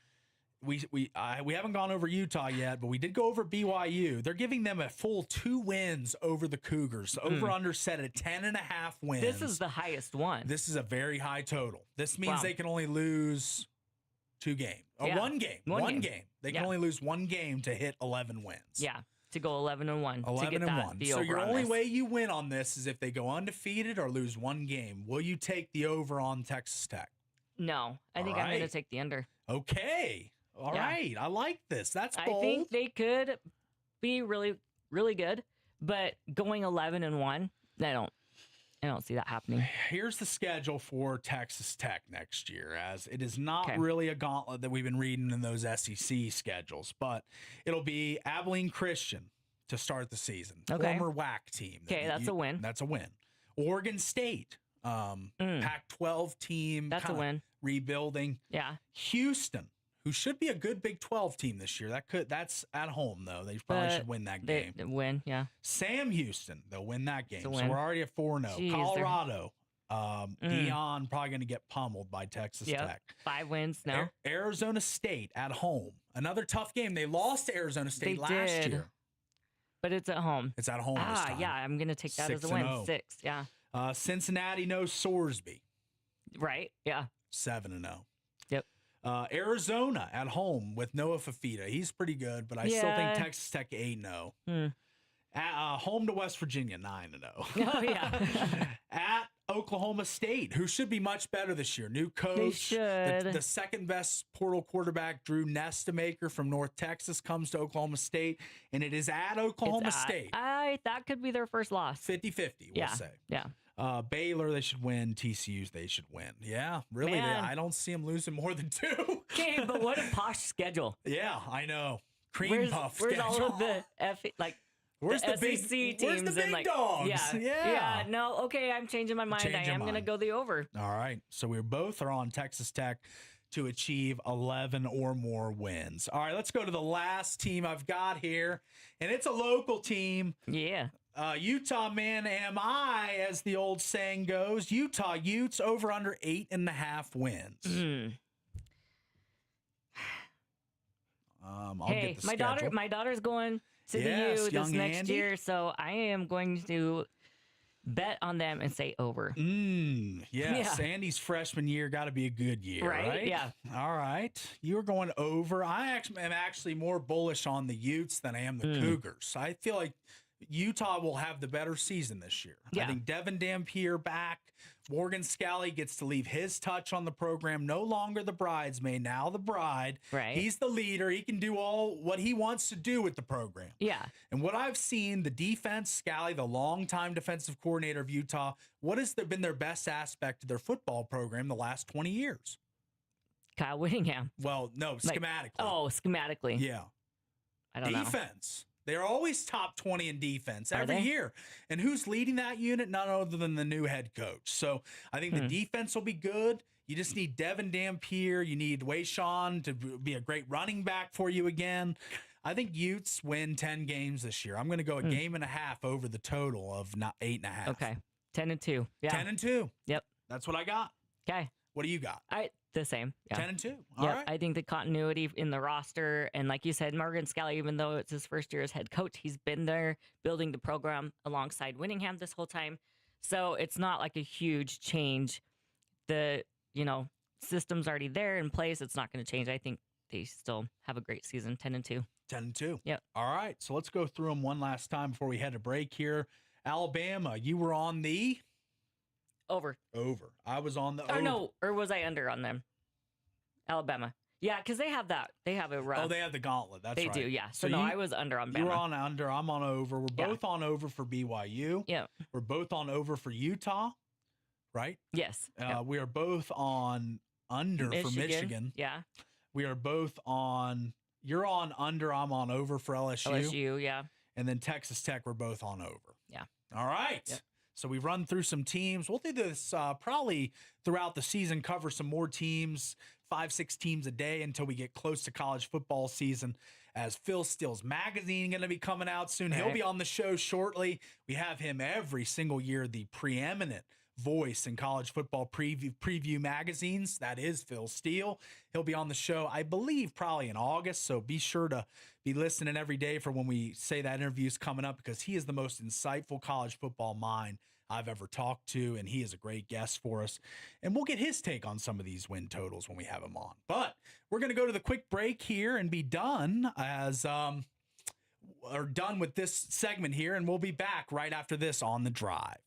We haven't gone over Utah yet, but we did go over BYU. They're giving them a full 2 wins over the Cougars. Over-under set at 10.5 wins. This is the highest one. This is a very high total. This means they can only lose 2 games. Or 1 game. One game. They can only lose 1 game to hit 11 wins. Yeah. To go 11-1. 11-1. So your only way you win on this is if they go undefeated or lose 1 game. Will you take the over on Texas Tech? No. I think I'm going to take the under. Okay. All right. I like this. That's bold. I think they could be really, really good, but going 11-1, I don't see that happening. Here's the schedule for Texas Tech next year, as it is not really a gauntlet that we've been reading in those SEC schedules, but it'll be Abilene Christian to start the season. Former WAC team. That's a win. That's a win. Oregon State, Pac-12 team. That's a win. Rebuilding. Yeah. Houston, who should be a good Big 12 team this year. That's at home, though. They probably should win that game. They win, yeah. Sam Houston, they'll win that game. So we're already at 4-0. Colorado, Dion probably going to get pummeled by Texas Tech. 5 wins now. Arizona State at home. Another tough game. They lost to Arizona State last year. But it's at home. It's at home this time. Yeah, I'm going to take that as a win. 6, yeah. Cincinnati, no Sorsby. Right, yeah. 7-0. Yep. Arizona at home with Noah Fafita. He's pretty good, but I still think Texas Tech 8-0. Home to West Virginia, 9-0. Oh, yeah. At Oklahoma State, who should be much better this year. New coach. They should. The second best portal quarterback, Drew Nestemaker from North Texas, comes to Oklahoma State, and it is at Oklahoma State. That could be their first loss. 50-50, we'll say. Yeah. Baylor, they should win. TCU, they should win. Yeah, really. I don't see them losing more than 2. Okay, but what a posh schedule. Yeah, I know. Puff where's schedule. all of the Where's the SEC big, teams? where's the big dogs? Yeah. No, okay, I'm changing my mind. I am going to go the over. All right. So we both are on Texas Tech to achieve 11 or more wins. All right, let's go to the last team I've got here, and it's a local team. Yeah. Utah, man, am I, as the old saying goes. Utah Utes over under 8.5 wins. I'll get the schedule. My daughter's going to the U this next year, so I am going to bet on them and say over. Yes, Andy's freshman year got to be a good year, right? Yeah. All right. You're going over. I am actually more bullish on the Utes than I am the Cougars. I feel like Utah will have the better season this year. Yeah. I think Devin Dampier back Morgan Scalley gets to leave his touch on the program. No longer the bridesmaid, now the bride. Right. He's the leader. He can do all what he wants to do with the program. Yeah. And what I've seen, the defense, Scalley, the longtime defensive coordinator of Utah, what has been their best aspect of their football program the last 20 years? Kyle Whittingham. Well, no, schematically. Schematically. Yeah. I don't know. Defense. They're always top 20 in defense every they? year. And who's leading that unit? None other than the new head coach. So I think the defense will be good. You just need Devin Dampier. You need Wayshawn to be a great running back for you again. I think Utes win 10 games this year. I'm going to go a game and a half over the total of 8.5. Okay. 10-2. Yeah. 10-2. Yep. That's what I got. Okay. What do you got? The same. Yeah. 10-2. All Yeah, right. I think the continuity in the roster, and like you said, Morgan Scalley, even though it's his first year as head coach, he's been there building the program alongside Whittingham this whole time. So it's not like a huge change. The system's already there in place. It's not going to change. I think they still have a great season. 10-2. 10-2. Yep. All right. So let's go through them one last time before we head to break here. Alabama, you were on the Over. I was on the Or over. no, or was I under on them? Alabama. Yeah, because they have that. They have a rough. Oh, they have the gauntlet. That's They right. do, yeah. So no, I was under on Bama. You were on under. I'm on over. We're both on over for BYU. Yeah. We're both on over for Utah, right? Yes. Yep. We are both on under for Michigan. Yeah. We are both on. You're on under. I'm on over for LSU. LSU, yeah. And then Texas Tech, we're both on over. Yeah. All right. Yep. So we've run through some teams. We'll do this probably throughout the season, cover some more teams, 5-6 teams a day until we get close to college football season. As Phil Steele's magazine going to be coming out soon. He'll be on the show shortly. We have him every single year, the preeminent voice in college football preview magazines. That is Phil Steele. He'll be on the show, I believe, probably in August. So be sure to be listening every day for when we say that interview's coming up, because he is the most insightful college football mind I've ever talked to, and he is a great guest for us. And we'll get his take on some of these win totals when we have him on. But we're going to go to the quick break here and be done done with this segment here, and we'll be back right after this on The Drive.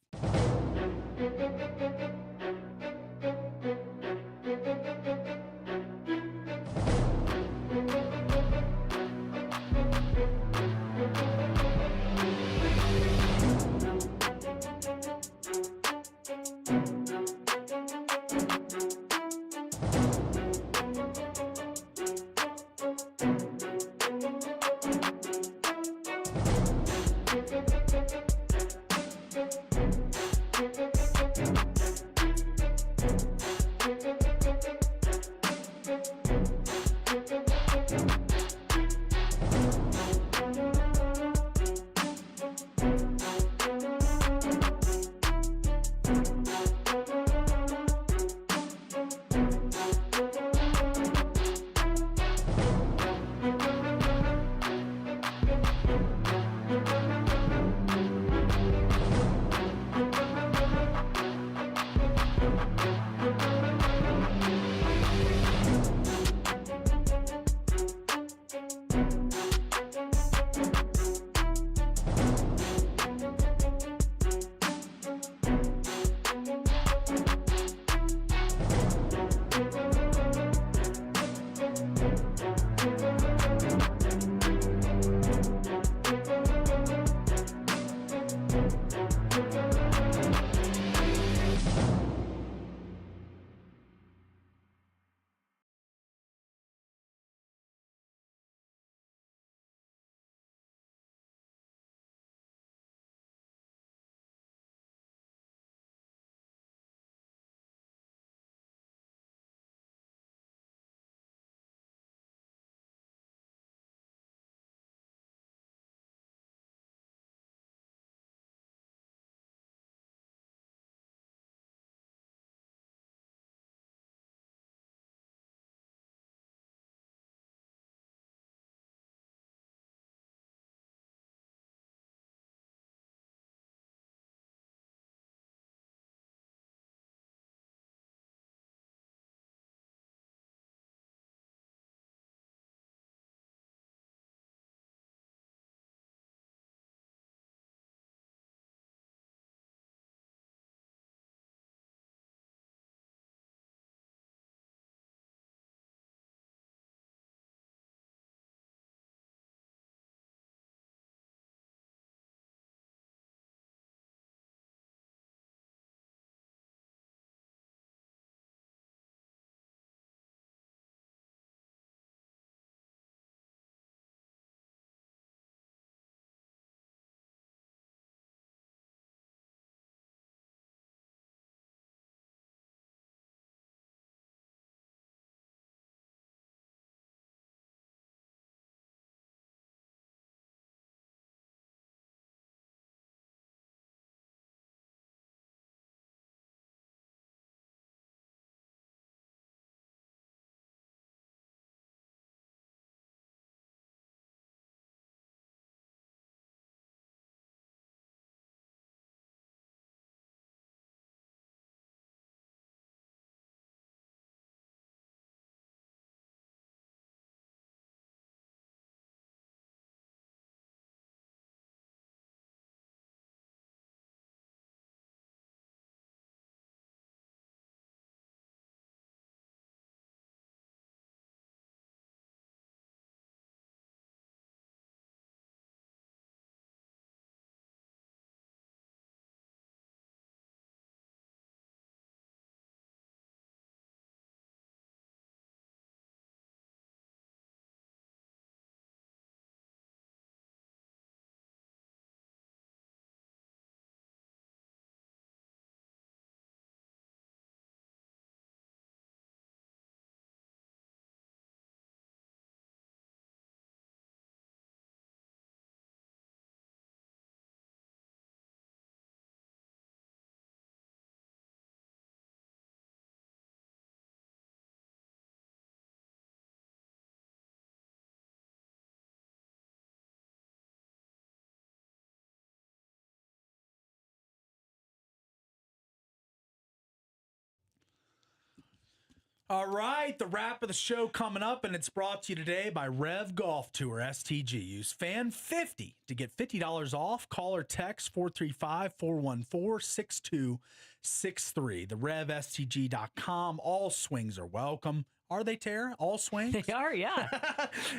All right, the wrap of the show coming up, and it's brought to you today by Rev Golf Tour STG. Use FAN50 to get $50 off. Call or text 435-414-6263. The RevSTG.com. All swings are welcome. Are they, Tara? All swings? They are, yeah.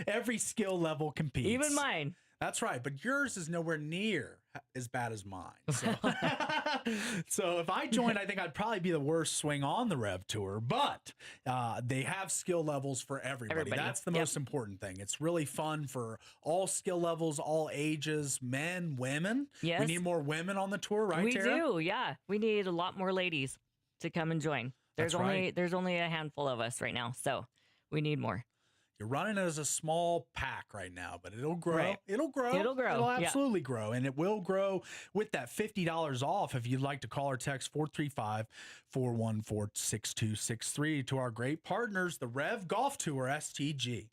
Every skill level competes. Even mine. That's right, but yours is nowhere near as bad as mine. So, so if I joined, I think I'd probably be the worst swing on the Rev Tour, but they have skill levels for everybody. That's the most important thing. It's really fun for all skill levels, all ages, men, women. Yes. We need more women on the tour, right, We Tara? do, yeah. We need a lot more ladies to come and join. There's only a handful of us right now, so we need more. You're running it as a small pack right now, but it'll grow. Right. It'll grow. It'll grow. It'll absolutely grow. And it will grow with that $50 off if you'd like to call or text 435-414-6263 to our great partners, the Rev Golf Tour STG.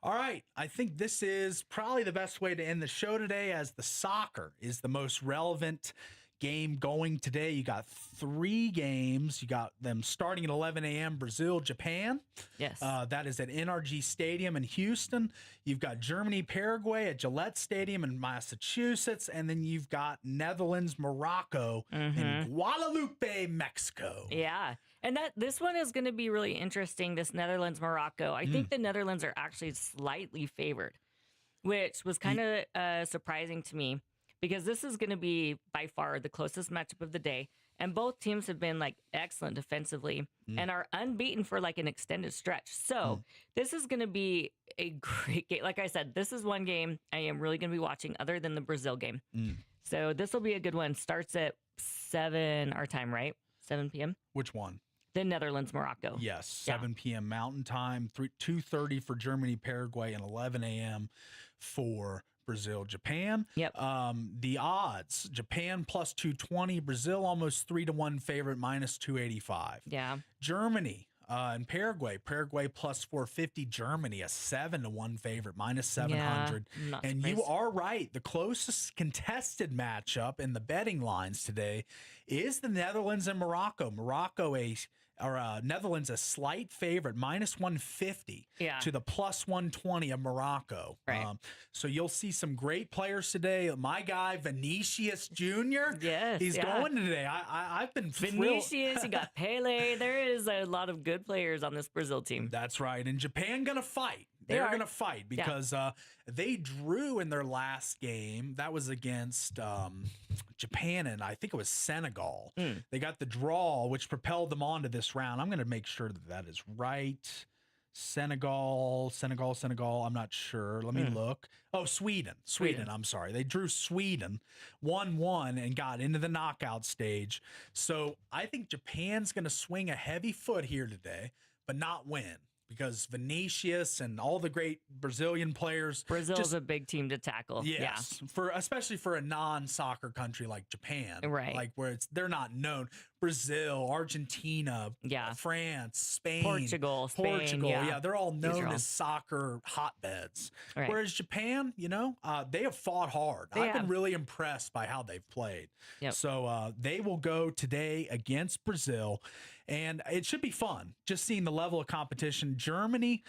All right. I think this is probably the best way to end the show today, as the soccer is the most relevant game going today. You got 3 games. You got them starting at 11 a.m. Brazil, Japan. Yes. That is at NRG Stadium in Houston. You've got Germany, Paraguay at Gillette Stadium in Massachusetts. And then you've got Netherlands, Morocco in Guadalupe, Mexico. Yeah. And this one is going to be really interesting, this Netherlands, Morocco. I think the Netherlands are actually slightly favored, which was kind of surprising to me, because this is going to be by far the closest matchup of the day. And both teams have been like excellent defensively and are unbeaten for like an extended stretch. So this is going to be a great game. Like I said, this is one game I am really going to be watching other than the Brazil game. So this will be a good one. Starts at 7 our time, right? 7 p.m. Which one? The Netherlands, Morocco. Yes, 7 p.m. Mountain Time, 2:30 for Germany, Paraguay, and 11 a.m. for Brazil, Japan. Yep. The odds: Japan plus 220, Brazil almost 3-1 favorite, minus 285. Yeah. Germany and Paraguay plus 450. Germany a 7-1 favorite, minus 700. Yeah, and you are right. The closest contested matchup in the betting lines today is the Netherlands and Morocco. Netherlands a slight favorite, minus 150 to the plus 120 of Morocco. Right. So you'll see some great players today. My guy, Vinicius Jr. Yes. He's going today. I've been Vinicius, thrilled. you got Pele. There is a lot of good players on this Brazil team. That's right. And Japan going to fight. They're going to fight because they drew in their last game. That was against Japan, and I think it was Senegal. They got the draw, which propelled them on to this round. I'm going to make sure that is right. Senegal. I'm not sure. Let me look. Oh, Sweden. I'm sorry. They drew Sweden 1-1 and got into the knockout stage. So I think Japan's going to swing a heavy foot here today, but not win, because Vinicius and all the great Brazilian players. Brazil's a big team to tackle. Yes, especially for a non-soccer country like Japan, right? Like where they're not known. Brazil, Argentina, France, Spain, Portugal, Spain, yeah, they're all known as soccer hotbeds. Right. Whereas Japan, they have fought hard. I've been really impressed by how they've played. Yep. So they will go today against Brazil, and it should be fun just seeing the level of competition. Germany,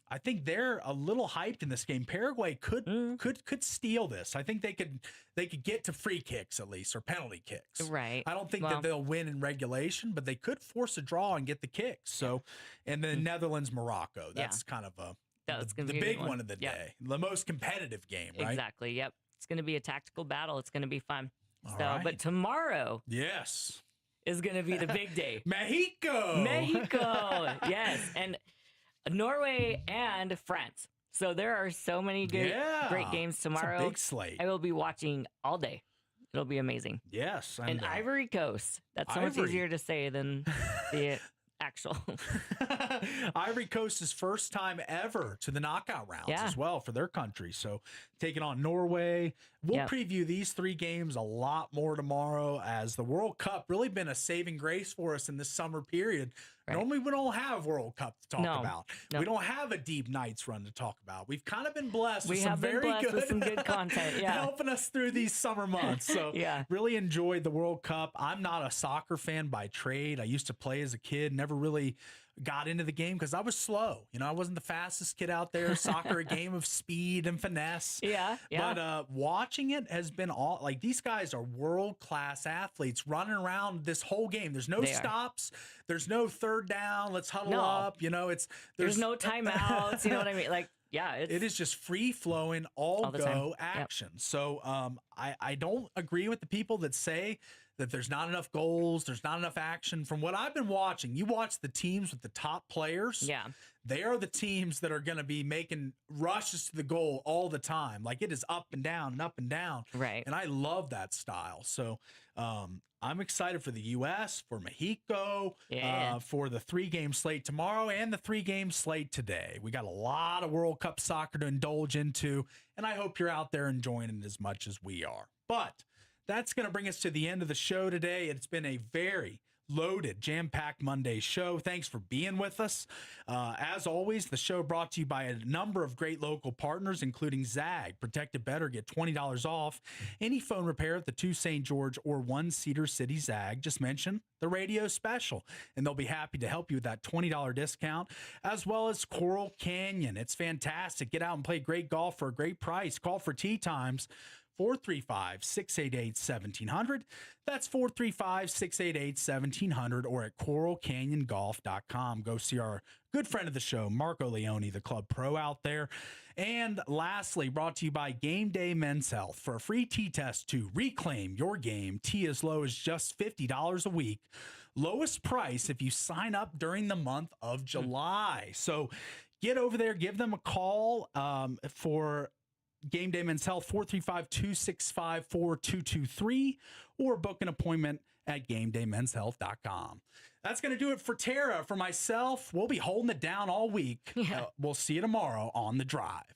I think they're a little hyped in this game. Paraguay could steal this. I think they could get to free kicks at least, or penalty kicks. Right. I don't think that they'll win in regulation, but they could force a draw and get the kicks. So, and then Netherlands, Morocco. That's kind of the big one of the day. The most competitive game, right? Exactly. Yep. It's going to be a tactical battle. It's going to be fun. All right. But tomorrow, is going to be the big day. Mexico. Yes. And Norway and France. So there are so many great games tomorrow. It's a big slate. I will be watching all day. It'll be amazing. Yes. And Ivory Coast. That's so much easier to say than the actual. Ivory Coast is first time ever to the knockout rounds as well for their country. So taking on Norway. We'll preview these 3 games a lot more tomorrow, as the World Cup really been a saving grace for us in this summer period. Normally, we don't have World Cup to talk about. No. We don't have a deep nights run to talk about. We've kind of been blessed with some good content, helping us through these summer months. So really enjoyed the World Cup. I'm not a soccer fan by trade. I used to play as a kid, never really got into the game because I was slow. I wasn't the fastest kid out there. Soccer, a game of speed and finesse. Yeah. But watching it has been these guys are world-class athletes running around this whole game. There's no stops. There's no third down. Let's huddle up. There's no timeouts. You know what I mean? It is just free flowing, all go action. Yep. So I don't agree with the people that say that there's not enough goals, there's not enough action. From what I've been watching, you watch the teams with the top players. Yeah. They are the teams that are going to be making rushes to the goal all the time. It is up and down and up and down. Right. And I love that style. So I'm excited for the U.S., for Mexico, for the 3-game slate tomorrow and the 3-game slate today. We got a lot of World Cup soccer to indulge into, and I hope you're out there enjoying it as much as we are. But that's going to bring us to the end of the show today. It's been a very loaded, jam-packed Monday show. Thanks for being with us. As always, the show brought to you by a number of great local partners, including Zag. Protect it better. Get $20 off any phone repair at the 2 St. George or 1 Cedar City Zag. Just mention the radio special, and they'll be happy to help you with that $20 discount, as well as Coral Canyon. It's fantastic. Get out and play great golf for a great price. Call for tee times. 435-688-1700. That's 435-688-1700 or at coralcanyongolf.com. Go see our good friend of the show, Marco Leone, the club pro out there. And lastly, brought to you by Game Day Men's Health. For a free tee test to reclaim your game, tee as low as just $50 a week. Lowest price if you sign up during the month of July. So get over there, give them a call for Game Day Men's Health, 435-265-4223, or book an appointment at GameDayMen'sHealth.com. That's going to do it for Tara. For myself, we'll be holding it down all week. Yeah. We'll see you tomorrow on The Drive.